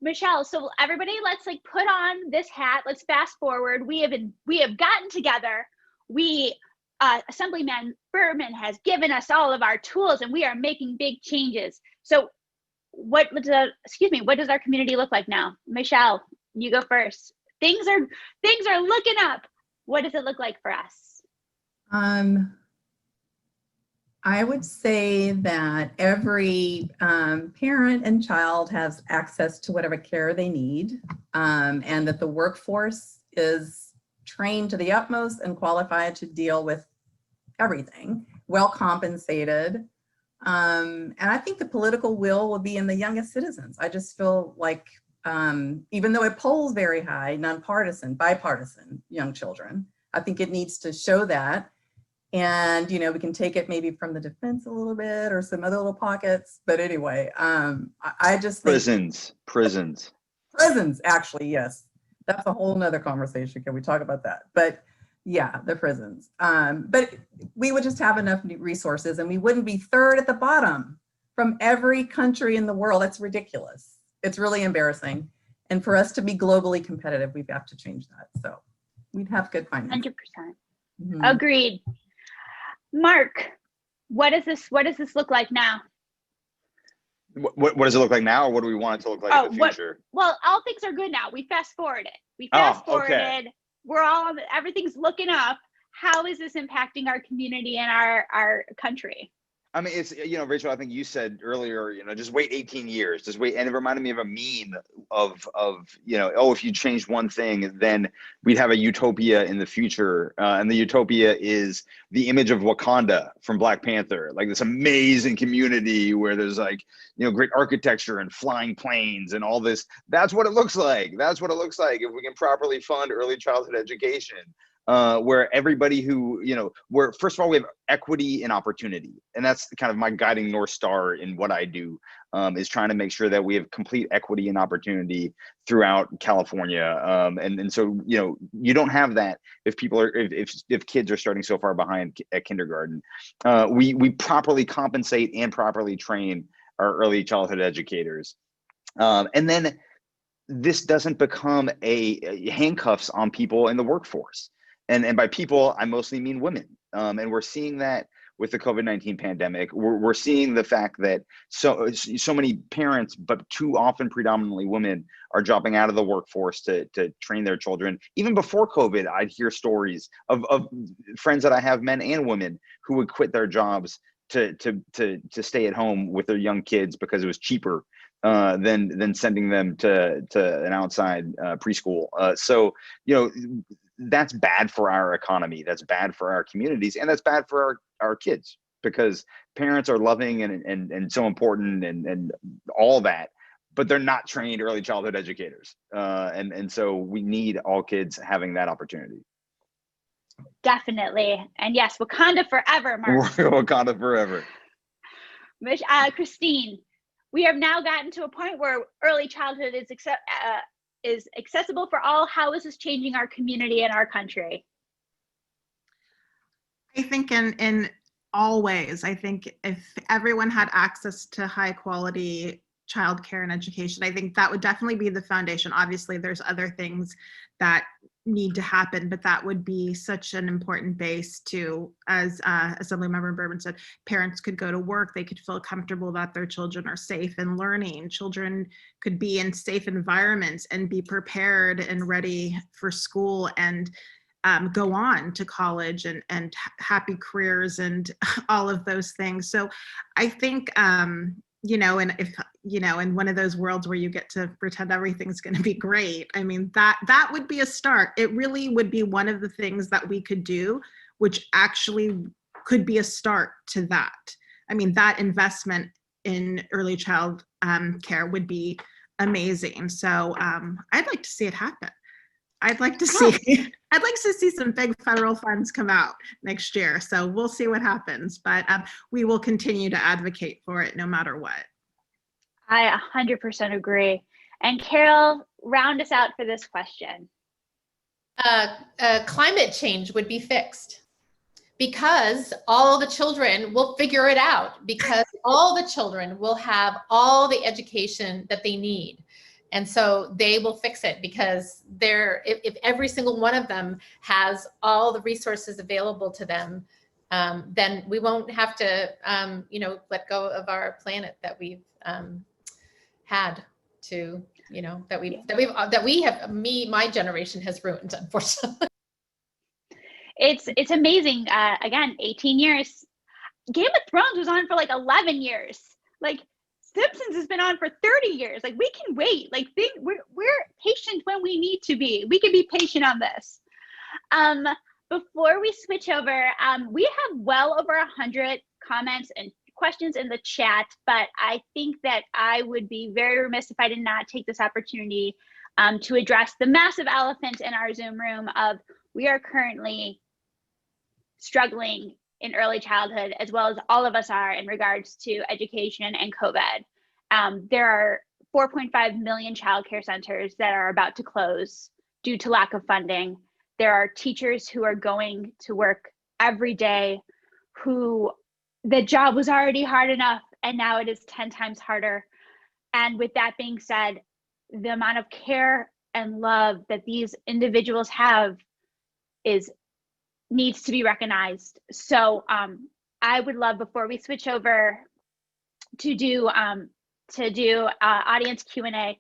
Speaker 9: Michelle, so everybody, let's like put on this hat. Let's fast forward. We have gotten together. Assemblyman Berman has given us all of our tools and we are making big changes. So what does our community look like now? Michelle, you go first. Things are looking up. What does it look like for us?
Speaker 13: I would say that every parent and child has access to whatever care they need, and that the workforce is trained to the utmost and qualified to deal with everything, well compensated. And I think the political will be in the youngest citizens. I just feel like, even though it polls very high, nonpartisan, bipartisan young children, I think it needs to show that. And, we can take it maybe from the defense a little bit or some other little pockets. But anyway, I just think prisons, actually, yes. That's a whole nother conversation. Can we talk about that? But yeah, the prisons. But we would just have enough resources and we wouldn't be third at the bottom from every country in the world. That's ridiculous. It's really embarrassing. And for us to be globally competitive, we've got to change that. So we'd have good finance.
Speaker 9: 100%. Agreed. Mark, what does this look like now?
Speaker 10: What does it look like now, or what do we want it to look like in the future?
Speaker 9: Well, all things are good now. We fast forwarded. Okay. Everything's looking up. How is this impacting our community and our country?
Speaker 10: I mean, it's, Rachel, I think you said earlier, just wait 18 years, just wait. And it reminded me of a meme of if you changed one thing, then we'd have a utopia in the future. And the utopia is the image of Wakanda from Black Panther, like this amazing community where there's great architecture and flying planes and all this. That's what it looks like. That's what it looks like if we can properly fund early childhood education. Where everybody where first of all, we have equity and opportunity. And that's kind of my guiding North Star in what I do, is trying to make sure that we have complete equity and opportunity throughout California. And so, you don't have that if if kids are starting so far behind at kindergarten. We properly compensate and properly train our early childhood educators. And then this doesn't become a handcuffs on people in the workforce. And by people, I mostly mean women. And we're seeing that with the COVID-19 pandemic. We're seeing the fact that so many parents, but too often predominantly women, are dropping out of the workforce to train their children. Even before COVID, I'd hear stories of friends that I have, men and women, who would quit their jobs to stay at home with their young kids because it was cheaper than sending them to an outside preschool. So, you know, that's bad for our economy, that's bad for our communities, and that's bad for our kids, because parents are loving and so important and all that, but they're not trained early childhood educators. And so we need all kids having that opportunity.
Speaker 9: Definitely. And yes, Wakanda forever, Mark.
Speaker 10: Wakanda forever.
Speaker 9: Christine, we have now gotten to a point where early childhood is accessible for all. How is this changing our community and our country?
Speaker 12: I think in all ways. I think if everyone had access to high quality childcare and education, I think that would definitely be the foundation. Obviously, there's other things that need to happen, but that would be such an important base to, as Assemblymember Berman said, parents could go to work, they could feel comfortable that their children are safe and learning. Children could be in safe environments and be prepared and ready for school and go on to college and happy careers and all of those things. So I think, you know, and if, you know, in one of those worlds where you get to pretend everything's going to be great, I mean, that would be a start. It really would be one of the things that we could do, which actually could be a start to that. I mean, that investment in early child care would be amazing. So I'd like to see it happen. I'd like to see some big federal funds come out next year. So we'll see what happens, but we will continue to advocate for it no matter what.
Speaker 9: I 100% agree. And Carol, round us out for this question.
Speaker 11: Climate change would be fixed because all the children will figure it out, because all the children will have all the education that they need. And so they will fix it, because if every single one of them has all the resources available to them, then we won't have to, you know, let go of our planet that we've had to, you know, my generation has ruined, unfortunately.
Speaker 9: It's amazing. Again, 18 years. Game of Thrones was on for like 11 years. Like, Simpsons has been on for 30 years. Like, we can wait. Like, we're patient when we need to be. We can be patient on this. Before we switch over, we have well over 100 comments and questions in the chat, but I think that I would be very remiss if I did not take this opportunity to address the massive elephant in our Zoom room of we are currently struggling in early childhood, as well as all of us are in regards to education and COVID. There are 4.5 million childcare centers that are about to close due to lack of funding. There are teachers who are going to work every day who the job was already hard enough and now it is 10 times harder. And with that being said, the amount of care and love that these individuals have needs to be recognized. So I would love, before we switch over to do audience Q&A,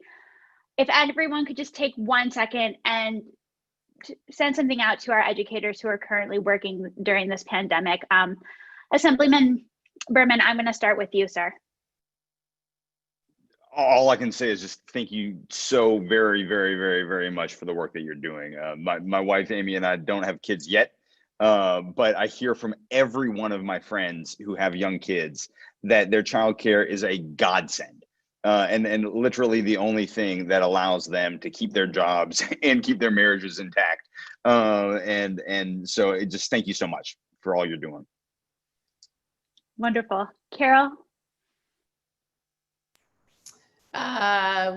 Speaker 9: if everyone could just take 1 second and send something out to our educators who are currently working during this pandemic. Assemblyman Berman, I'm going to start with you, sir.
Speaker 10: All I can say is just thank you so very, very, very, very much for the work that you're doing. My wife, Amy, and I don't have kids yet, but I hear from every one of my friends who have young kids that their childcare is a godsend. And literally the only thing that allows them to keep their jobs and keep their marriages intact. And so just thank you so much for all you're doing.
Speaker 9: Wonderful. Carol?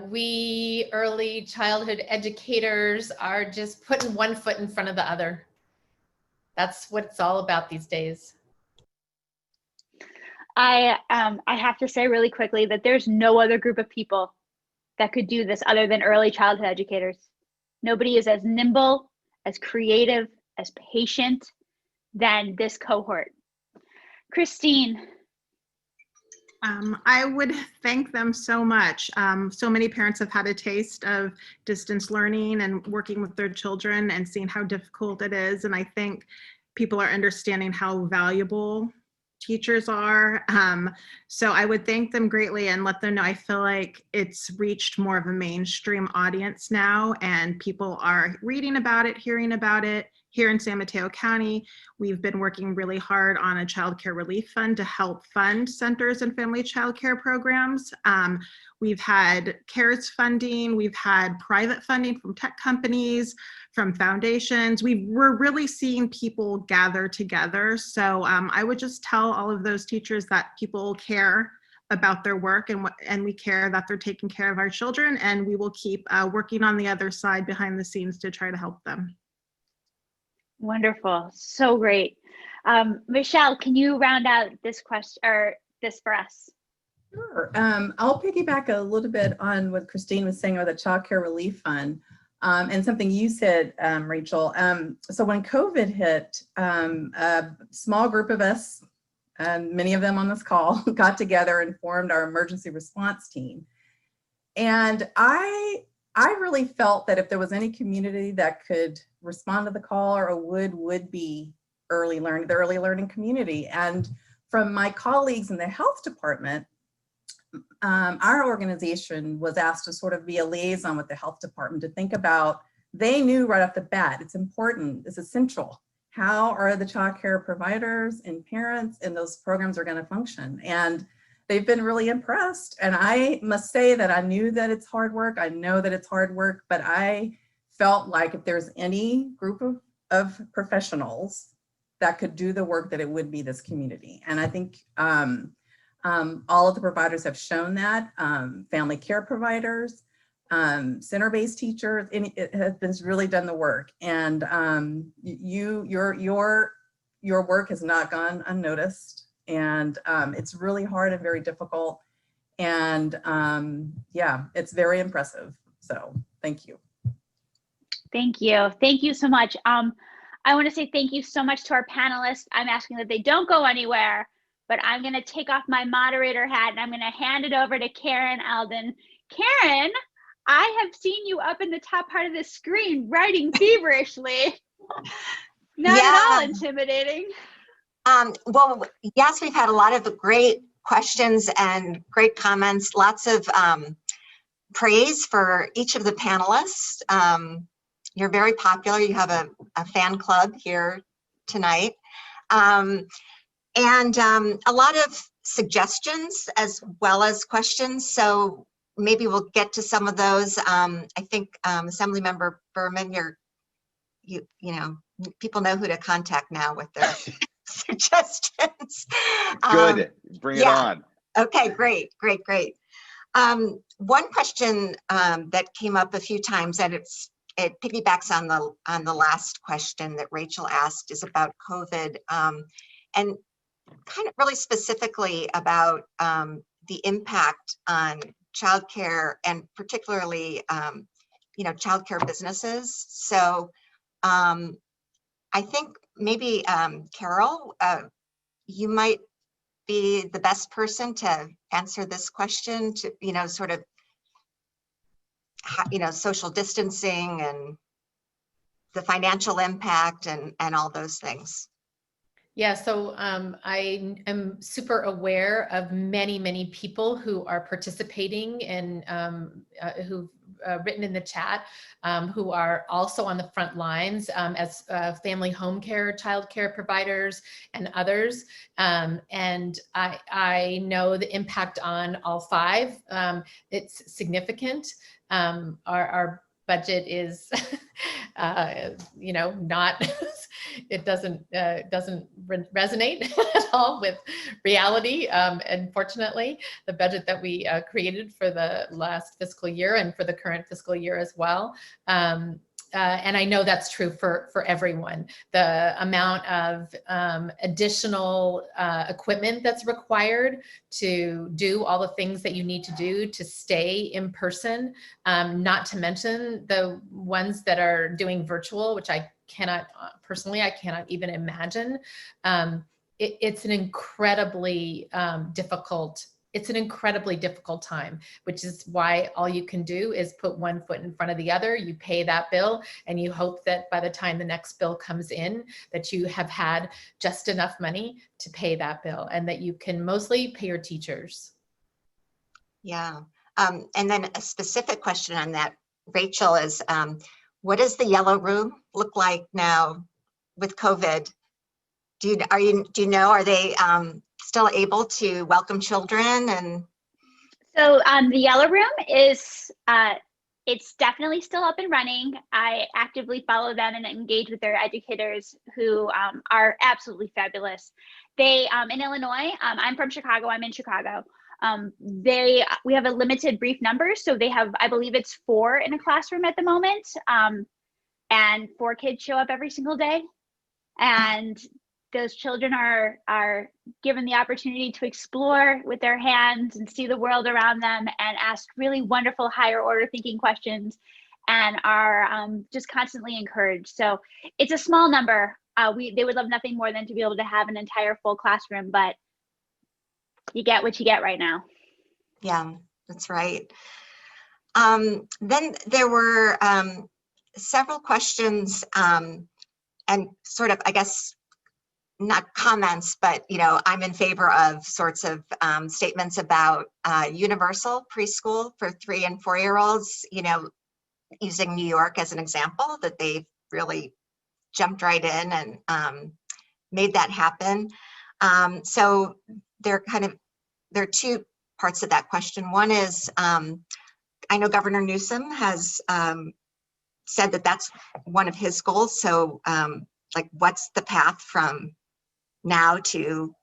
Speaker 11: We early childhood educators are just putting one foot in front of the other. That's what it's all about these days.
Speaker 9: I have to say really quickly that there's no other group of people that could do this other than early childhood educators. Nobody is as nimble, as creative, as patient than this cohort. Christine.
Speaker 12: I would thank them so much. So many parents have had a taste of distance learning and working with their children and seeing how difficult it is. And I think people are understanding how valuable teachers are. So I would thank them greatly and let them know I feel like it's reached more of a mainstream audience now, and people are reading about it, hearing about it. Here in San Mateo County, we've been working really hard on a child care relief fund to help fund centers and family child care programs. We've had CARES funding, we've had private funding from tech companies, from foundations. We're really seeing people gather together. So I would just tell all of those teachers that people care about their work, and we care that they're taking care of our children, and we will keep working on the other side behind the scenes to try to help them.
Speaker 9: Wonderful, so great. Michelle, can you round out this question or this for us?
Speaker 13: Sure. I'll piggyback a little bit on what Christine was saying about the Child Care Relief Fund, and something you said, Rachel. So when COVID hit, a small group of us, many of them on this call, got together and formed our emergency response team. And I really felt that if there was any community that could respond to the call or would be the early learning community. And from my colleagues in the health department, our organization was asked to sort of be a liaison with the health department to think about, they knew right off the bat, it's important, it's essential. How are the child care providers and parents and those programs are going to function? And they've been really impressed. And I must say that I knew that it's hard work. I know that it's hard work, but I felt like if there's any group of professionals that could do the work, that it would be this community. And I think all of the providers have shown that, family care providers, center-based teachers, it has been really done the work. And your work has not gone unnoticed. And it's really hard and very difficult. And yeah, it's very impressive. So thank you.
Speaker 9: Thank you. Thank you so much. I want to say thank you so much to our panelists. I'm asking that they don't go anywhere, but I'm going to take off my moderator hat and I'm going to hand it over to Karen Alden. Karen, I have seen you up in the top part of the screen writing feverishly. Not at all intimidating.
Speaker 14: Well, yes, we've had a lot of great questions and great comments, lots of praise for each of the panelists. You're very popular. You have a fan club here tonight. And a lot of suggestions as well as questions. So maybe we'll get to some of those. I think Assemblymember Berman, you know, people know who to contact now with their suggestions.
Speaker 10: Good, bring it on.
Speaker 14: Okay, great. One question that came up a few times, and it piggybacks on the last question that Rachel asked, is about COVID, and kind of really specifically about the impact on childcare and particularly you know, childcare businesses. So I think maybe Carol, you might be the best person to answer this question, to, you know, sort of, you know, social distancing and the financial impact and all those things.
Speaker 11: Yeah, so I am super aware of many people who are participating and who've written in the chat, who are also on the front lines as family home care, child care providers, and others. And I know the impact on all five. It's significant. Our budget is, you know, not, it doesn't resonate at all with reality. Unfortunately, the budget that we created for the last fiscal year and for the current fiscal year as well and I know that's true for everyone, the amount of additional equipment that's required to do all the things that you need to do to stay in person, not to mention the ones that are doing virtual, which I cannot, personally, I cannot even imagine. It's an incredibly difficult time, which is why all you can do is put one foot in front of the other. You pay that bill and you hope that by the time the next bill comes in, that you have had just enough money to pay that bill and that you can mostly pay your teachers.
Speaker 14: Yeah. And then a specific question on that, Rachel, is what does the yellow room look like now with COVID? Do you know, are they still able to welcome children? And
Speaker 9: so the yellow room is it's definitely still up and running. I actively follow them and engage with their educators who are absolutely fabulous. They in Illinois, I'm from Chicago, I'm in Chicago. We have a limited brief number, so they have, I believe it's 4 in a classroom at the moment, and 4 kids show up every single day, and those children are given the opportunity to explore with their hands and see the world around them and ask really wonderful higher order thinking questions, and are just constantly encouraged. So it's a small number. They would love nothing more than to be able to have an entire full classroom, but you get what you get right now.
Speaker 14: yeah, that's right. Then there were several questions and sort of, I guess, not comments, but, you know, I'm in favor of sorts of statements about universal preschool for 3 and 4-year-olds, you know, using New York as an example, that they've really jumped right in and made that happen. So there are 2 parts of that question. One is, I know Governor Newsom has said that that's one of his goals. So like, what's the path from now to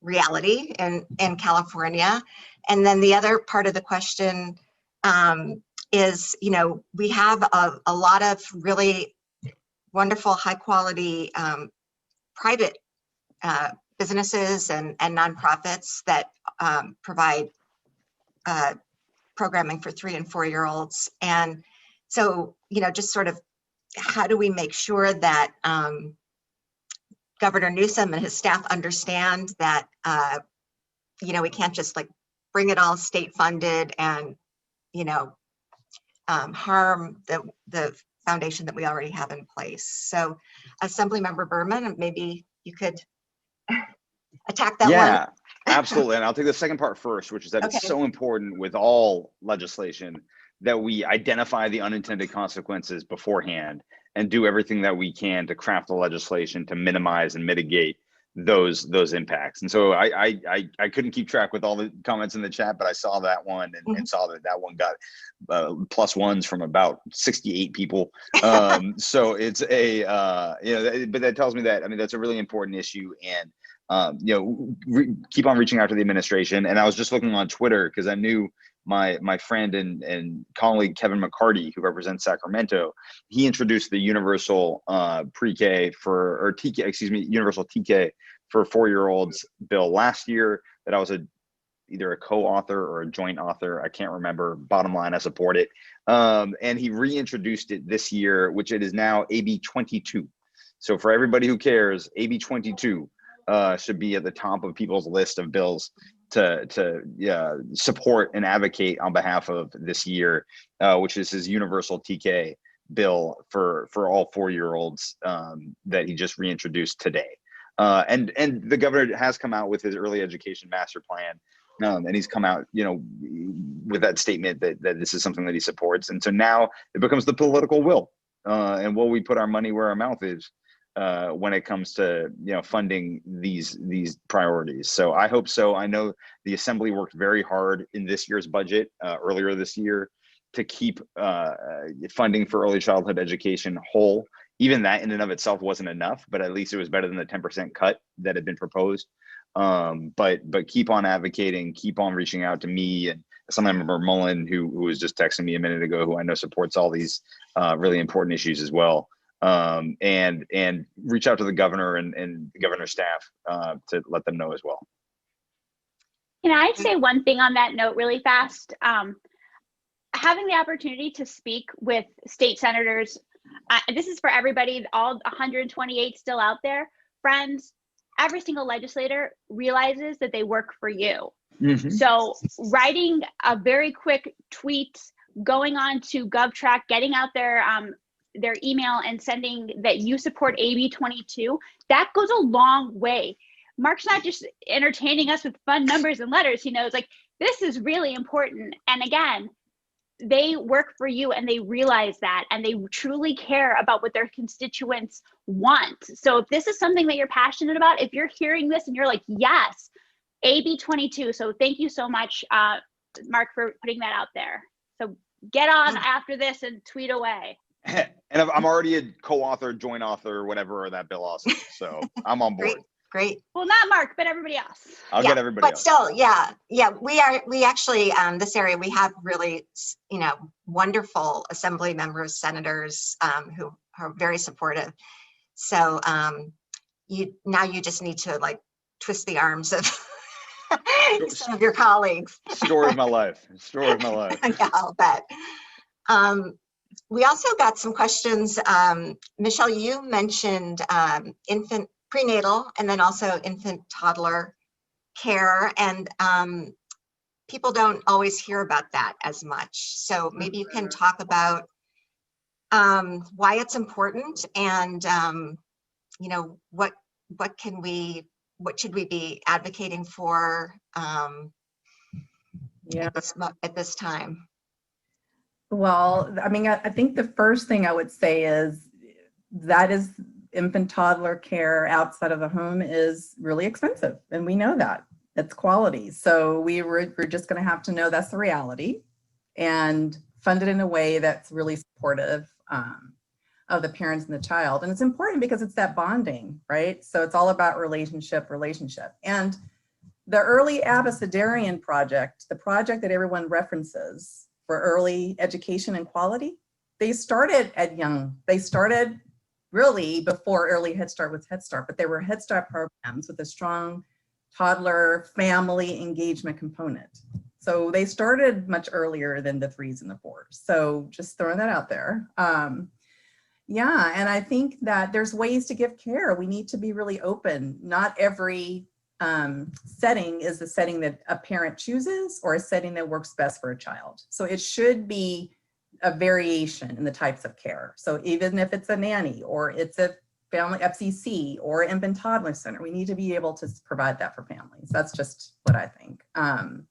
Speaker 14: reality in California? And then the other part of the question is, you know, we have a lot of really wonderful, high quality private businesses and nonprofits that provide programming for 3 and 4-year-olds. And so, you know, just sort of, how do we make sure that Governor Newsom and his staff understand that, you know, we can't just like bring it all state funded and, you know, harm the foundation that we already have in place. So Assemblymember Berman, maybe you could attack that one.
Speaker 10: Yeah, absolutely. And I'll take the second part first, which is that
Speaker 14: Okay.
Speaker 10: it's so important with all legislation that we identify the unintended consequences beforehand and do everything that we can to craft the legislation to minimize and mitigate those impacts. And so I couldn't keep track with all the comments in the chat, but I saw that one and saw that one got +1s from about 68 people. So it's a you know, but that tells me that, I mean, that's a really important issue, and you know, keep on reaching out to the administration. And I was just looking on Twitter because I knew my friend and colleague Kevin McCarty, who represents Sacramento, he introduced the universal pre-K or TK, excuse me, universal TK for 4-year-olds bill last year that I was either a co-author or a joint author. I can't remember. Bottom line, I support it. And he reintroduced it this year, which it is now AB 22. So for everybody who cares, AB 22 should be at the top of people's list of bills to support and advocate on behalf of this year, which is his universal TK bill for all 4-year-olds that he just reintroduced today. And the governor has come out with his early education master plan, and he's come out, you know, with that statement that this is something that he supports. And so now it becomes the political will, and will we put our money where our mouth is when it comes to, you know, funding these priorities. So I hope so. I know the Assembly worked very hard in this year's budget earlier this year to keep funding for early childhood education whole. Even that in and of itself wasn't enough, but at least it was better than the 10% cut that had been proposed. But keep on advocating, keep on reaching out to me Assemblymember Mullen, who was just texting me a minute ago, who I know supports all these really important issues as well. And reach out to the governor and the governor's staff to let them know as well.
Speaker 9: Can I say one thing on that note really fast? Having the opportunity to speak with state senators, this is for everybody, all 128 still out there, friends, every single legislator realizes that they work for you.
Speaker 10: Mm-hmm.
Speaker 9: So writing a very quick tweet, going on to GovTrack, getting out their email and sending that you support AB 22, that goes a long way. Mark's not just entertaining us with fun numbers and letters. He knows, like, this is really important. And again, they work for you and they realize that, and they truly care about what their constituents want. So if this is something that you're passionate about, if you're hearing this and you're like, yes, AB 22. So thank you so much, Mark, for putting that out there. So get on after this and tweet away.
Speaker 10: And I'm already a co-author, joint author, whatever that bill also. So I'm on board.
Speaker 14: Great.
Speaker 9: Well, not Mark, but everybody else.
Speaker 10: I'll get everybody else.
Speaker 14: But still, we actually, this area, we have really, wonderful assembly members, senators who are very supportive. So you just need to like twist the arms of some of your colleagues.
Speaker 10: Story of my life. Story of my life.
Speaker 14: Yeah, I'll bet. We also got some questions. Michelle, you mentioned infant prenatal and then also infant toddler care, and people don't always hear about that as much. So maybe you can talk about why it's important, and what should we be advocating for at this time.
Speaker 13: Well, I mean, I think the first thing I would say is that is infant toddler care outside of the home is really expensive, and we know that. It's quality. So we're just going to have to know that's the reality and fund it in a way that's really supportive of the parents and the child. And it's important because it's that bonding, right? So it's all about relationship. And the early Abecedarian project, the project that everyone references for early education and quality, they started really before early Head Start was Head Start, but they were Head Start programs with a strong toddler family engagement component. So they started much earlier than the 3s and the 4s. So just throwing that out there. Yeah, and I think that there's ways to give care. We need to be really open. Not every setting is the setting that a parent chooses or a setting that works best for a child. So it should be a variation in the types of care. So even if it's a nanny or it's a family FCC or infant toddler center, we need to be able to provide that for families. That's just what I think. And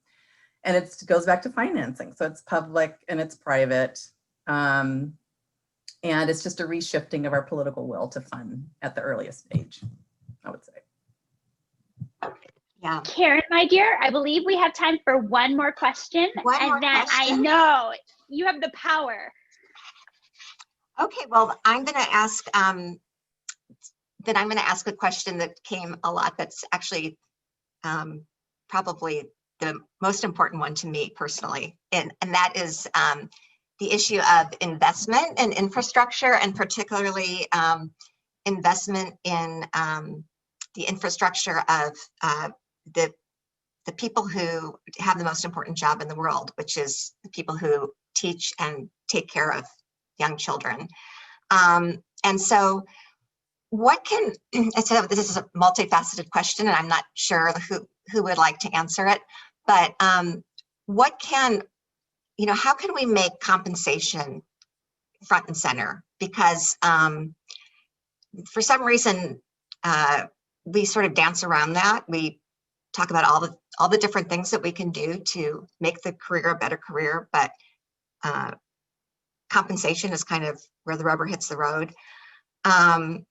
Speaker 13: it goes back to financing. So it's public and it's private. And it's just a reshifting of our political will to fund at the earliest stage, I would say.
Speaker 14: Yeah.
Speaker 9: Karen, my dear, I believe we have time for one more question. I know you have the power.
Speaker 14: Okay, well, I'm going to ask a question that came a lot. That's actually probably the most important one to me personally, and that is the issue of investment in infrastructure, and particularly investment in the infrastructure of the people who have the most important job in the world, which is the people who teach and take care of young children. And so so this is a multifaceted question, and I'm not sure who would like to answer it, but how can we make compensation front and center? Because for some reason, we sort of dance around that. We talk about all the different things that we can do to make the career a better career, but compensation is kind of where the rubber hits the road. And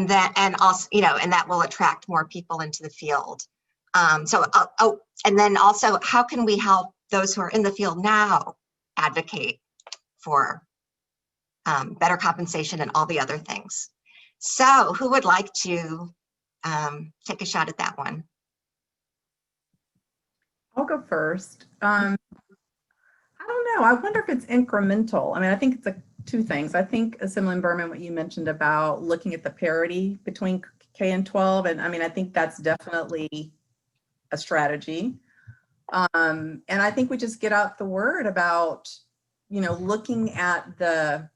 Speaker 14: that will attract more people into the field. And then also, how can we help those who are in the field now advocate for better compensation and all the other things? So who would like to take a shot at that one?
Speaker 13: I'll go first. I don't know. I wonder if it's incremental. I mean, I think it's two things. I think, Assemblyman Berman, what you mentioned about looking at the parity between K and 12, and I mean, I think that's definitely a strategy. And I think we just get out the word about, looking at the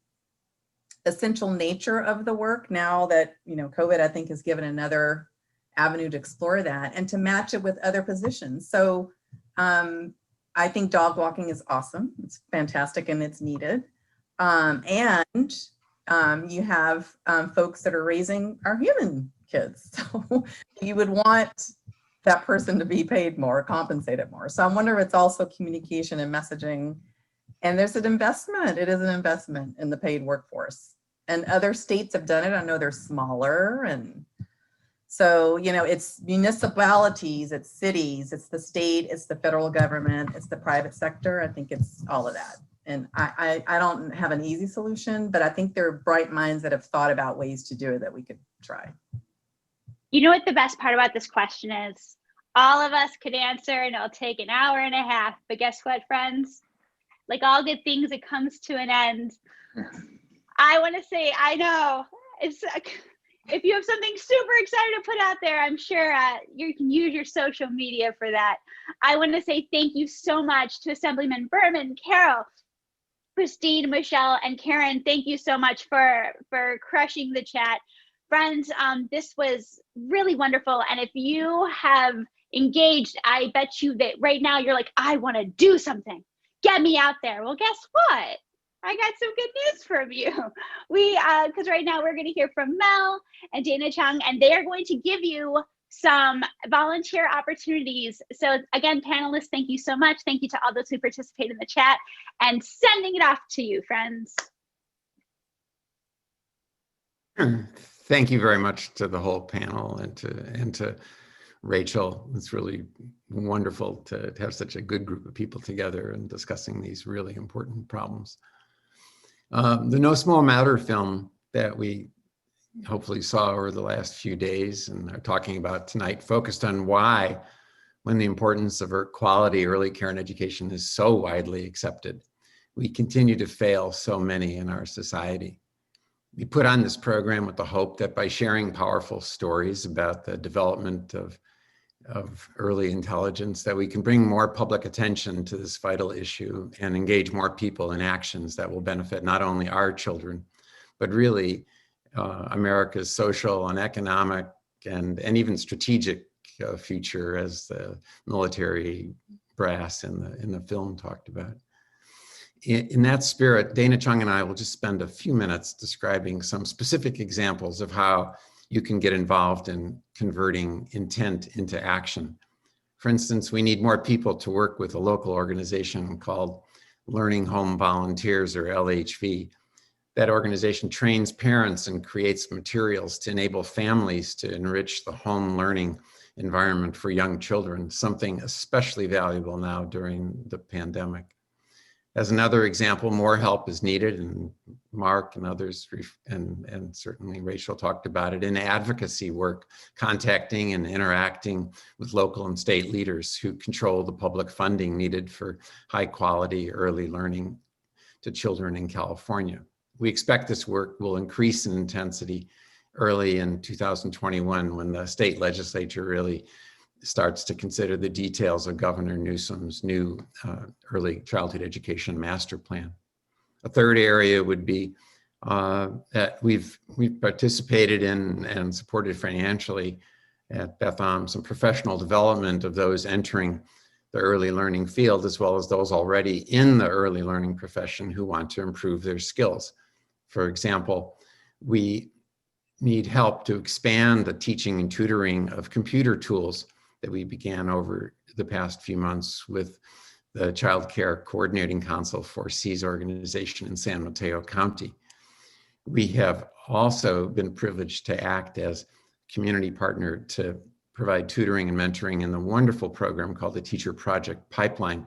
Speaker 13: essential nature of the work now that, COVID, I think, has given another avenue to explore that and to match it with other positions. So I think dog walking is awesome. It's fantastic and it's needed. And you have folks that are raising our human kids. So you would want that person to be paid more, compensated more. So I wonder if it's also communication and messaging. And there's an investment. It is an investment in the paid workforce. And other states have done it. I know they're smaller. And so, it's municipalities, it's cities, it's the state, it's the federal government, it's the private sector. I think it's all of that. And I don't have an easy solution, but I think there are bright minds that have thought about ways to do it that we could try.
Speaker 9: You know what the best part about this question is? All of us could answer and it'll take an hour and a half, but guess what, friends? Like all good things, it comes to an end. I want to say, I know, it's if you have something super exciting to put out there, I'm sure you can use your social media for that. I want to say thank you so much to Assemblyman Berman, Carol, Christine, Michelle, and Karen. Thank you so much for crushing the chat. Friends, this was really wonderful. And if you have engaged, I bet you that right now you're like, I want to do something. Get me out there. Well, guess what? I got some good news from you. Because right now we're going to hear from Mel and Dana Chung, and they are going to give you some volunteer opportunities. So again, panelists, thank you so much. Thank you to all those who participate in the chat, and sending it off to you, friends.
Speaker 1: Thank you very much to the whole panel and to Rachel. It's really wonderful to have such a good group of people together and discussing these really important problems. The No Small Matter film that we hopefully saw over the last few days and are talking about tonight focused on why, when the importance of quality early care and education is so widely accepted, we continue to fail so many in our society. We put on this program with the hope that by sharing powerful stories about the development of early intelligence, that we can bring more public attention to this vital issue and engage more people in actions that will benefit not only our children, but really America's social and economic and even strategic future, as the military brass in the film talked about. In that spirit, Dana Chung and I will just spend a few minutes describing some specific examples of how you can get involved in converting intent into action. For instance, we need more people to work with a local organization called Learning Home Volunteers, or LHV. That organization trains parents and creates materials to enable families to enrich the home learning environment for young children, something especially valuable now during the pandemic. As another example, more help is needed, and Mark and others, and certainly Rachel talked about it, in advocacy work, contacting and interacting with local and state leaders who control the public funding needed for high quality early learning to children in California. We expect this work will increase in intensity early in 2021, when the state legislature really starts to consider the details of Governor Newsom's new early childhood education master plan. A third area would be that we've participated in and supported financially at Beth Am some professional development of those entering the early learning field, as well as those already in the early learning profession who want to improve their skills. For example, we need help to expand the teaching and tutoring of computer tools that we began over the past few months with the Child Care Coordinating Council for C's organization in San Mateo County. We have also been privileged to act as community partner to provide tutoring and mentoring in the wonderful program called the Teacher Project Pipeline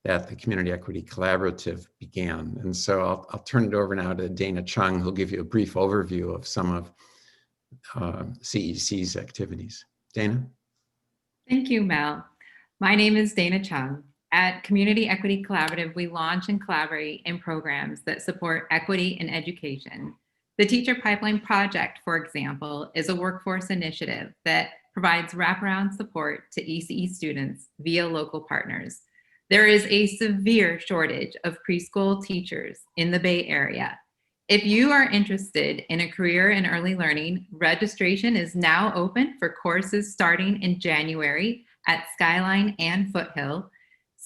Speaker 1: that the Community Equity Collaborative began. And so I'll turn it over now to Dana Chung, who'll give you a brief overview of some of CEC's activities. Dana?
Speaker 15: Thank you, Mel. My name is Dana Chung. At Community Equity Collaborative, we launch and collaborate in programs that support equity in education. The Teacher Pipeline Project, for example, is a workforce initiative that provides wraparound support to ECE students via local partners. There is a severe shortage of preschool teachers in the Bay Area. If you are interested in a career in early learning, registration is now open for courses starting in January at Skyline and Foothill.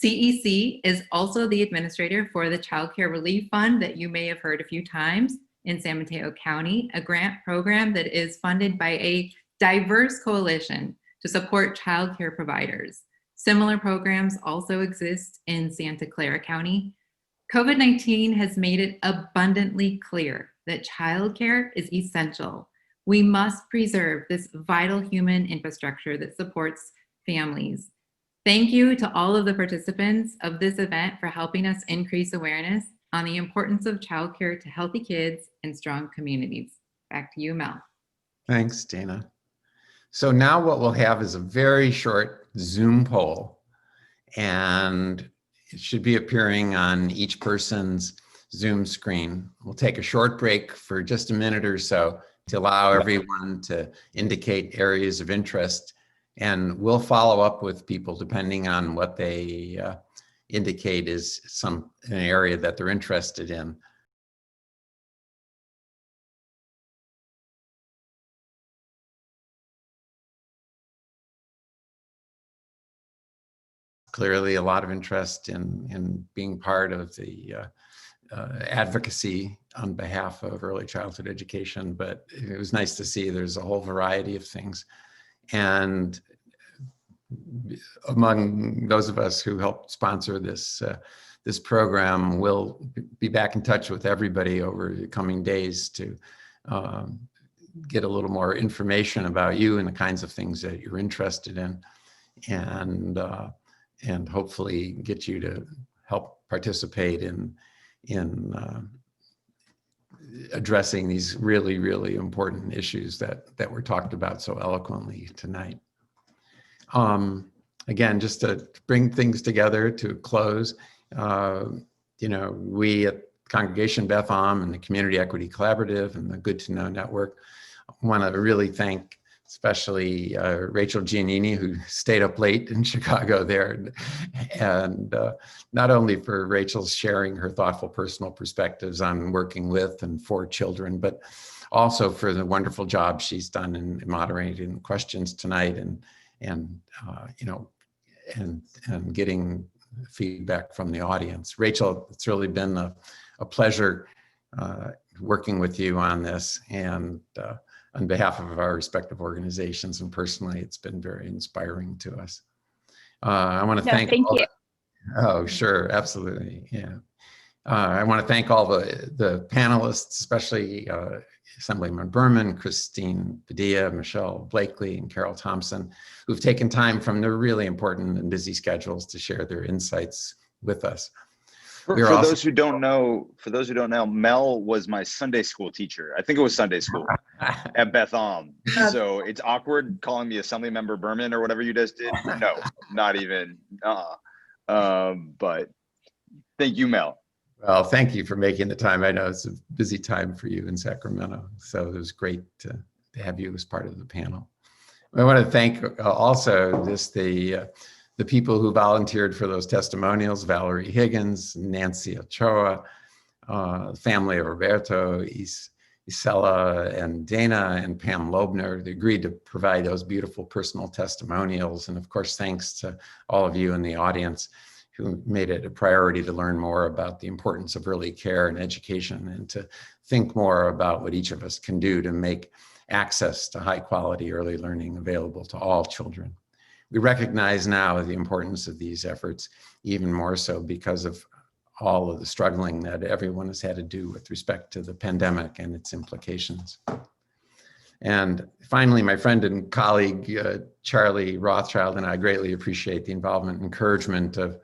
Speaker 15: CEC is also the administrator for the Child Care Relief Fund that you may have heard a few times in San Mateo County, a grant program that is funded by a diverse coalition to support child care providers. Similar programs also exist in Santa Clara County. COVID-19 has made it abundantly clear that childcare is essential. We must preserve this vital human infrastructure that supports families. Thank you to all of the participants of this event for helping us increase awareness on the importance of childcare to healthy kids and strong communities. Back to you, Mel.
Speaker 1: Thanks, Dana. So now what we'll have is a very short Zoom poll, and it should be appearing on each person's Zoom screen. We'll take a short break for just a minute or so to allow everyone to indicate areas of interest, and we'll follow up with people depending on what they indicate is an area that they're interested in. Clearly a lot of interest in being part of the advocacy on behalf of early childhood education, but it was nice to see there's a whole variety of things. And among those of us who helped sponsor this this program, we'll be back in touch with everybody over the coming days to get a little more information about you and the kinds of things that you're interested in, and hopefully get you to help participate in addressing these really, really important issues that were talked about so eloquently tonight. Again, just to bring things together to close, you know, we at Congregation Beth Am and the Community Equity Collaborative and the Good to Know Network want to really thank especially Rachel Giannini, who stayed up late in Chicago there. And not only for Rachel's sharing her thoughtful personal perspectives on working with and for children, but also for the wonderful job she's done in moderating questions tonight and you know, and getting feedback from the audience. Rachel, it's really been a pleasure working with you on this, and on behalf of our respective organizations and personally, it's been very inspiring to us. I want to thank all
Speaker 9: you.
Speaker 1: Oh, sure, absolutely, yeah. I want to thank all the panelists, especially Assemblyman Berman, Christine Padilla, Michelle Blakely, and Carol Thompson, who've taken time from their really important and busy schedules to share their insights with us.
Speaker 10: For those who don't know, Mel was my Sunday school teacher. I think it was Sunday school at Beth Am. So it's awkward calling me Assembly Member Berman or whatever you just did. No, not even. But thank you, Mel.
Speaker 1: Well, thank you for making the time. I know it's a busy time for you in Sacramento, so it was great to have you as part of the panel. I want to thank also just the people who volunteered for those testimonials: Valerie Higgins, Nancy Ochoa, family of Roberto, Isela and Dana, and Pam Loebner. They agreed to provide those beautiful personal testimonials. And of course, thanks to all of you in the audience who made it a priority to learn more about the importance of early care and education, and to think more about what each of us can do to make access to high quality early learning available to all children. We recognize now the importance of these efforts, even more so because of all of the struggling that everyone has had to do with respect to the pandemic and its implications. And finally, my friend and colleague, Charlie Rothschild, and I greatly appreciate the involvement and encouragement of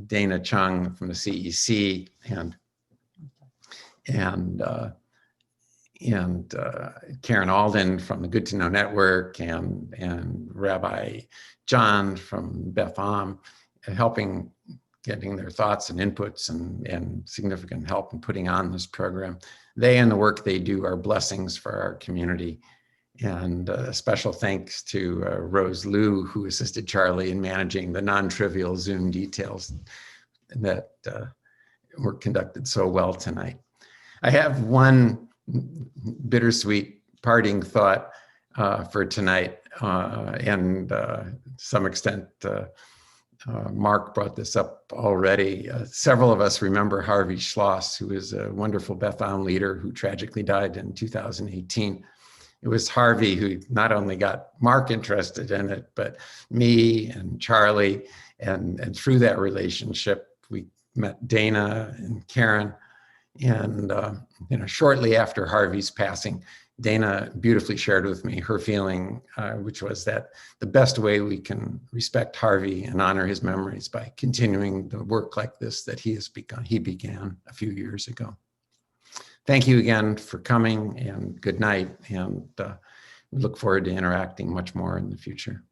Speaker 1: Dana Chung from the CEC and Karen Alden from the Good to Know Network and Rabbi John from Beth Am, helping, getting their thoughts and inputs and significant help in putting on this program. They and the work they do are blessings for our community. And a special thanks to Rose Liu, who assisted Charlie in managing the non-trivial Zoom details that were conducted so well tonight. I have one bittersweet parting thought for tonight, and to some extent, Mark brought this up already. Several of us remember Harvey Schloss, who is a wonderful Beth Am leader who tragically died in 2018. It was Harvey who not only got Mark interested in it, but me and Charlie, and through that relationship, we met Dana and Karen. And shortly after Harvey's passing, Dana beautifully shared with me her feeling, which was that the best way we can respect Harvey and honor his memories by continuing the work like this that he began a few years ago. Thank you again for coming, and good night. And we look forward to interacting much more in the future.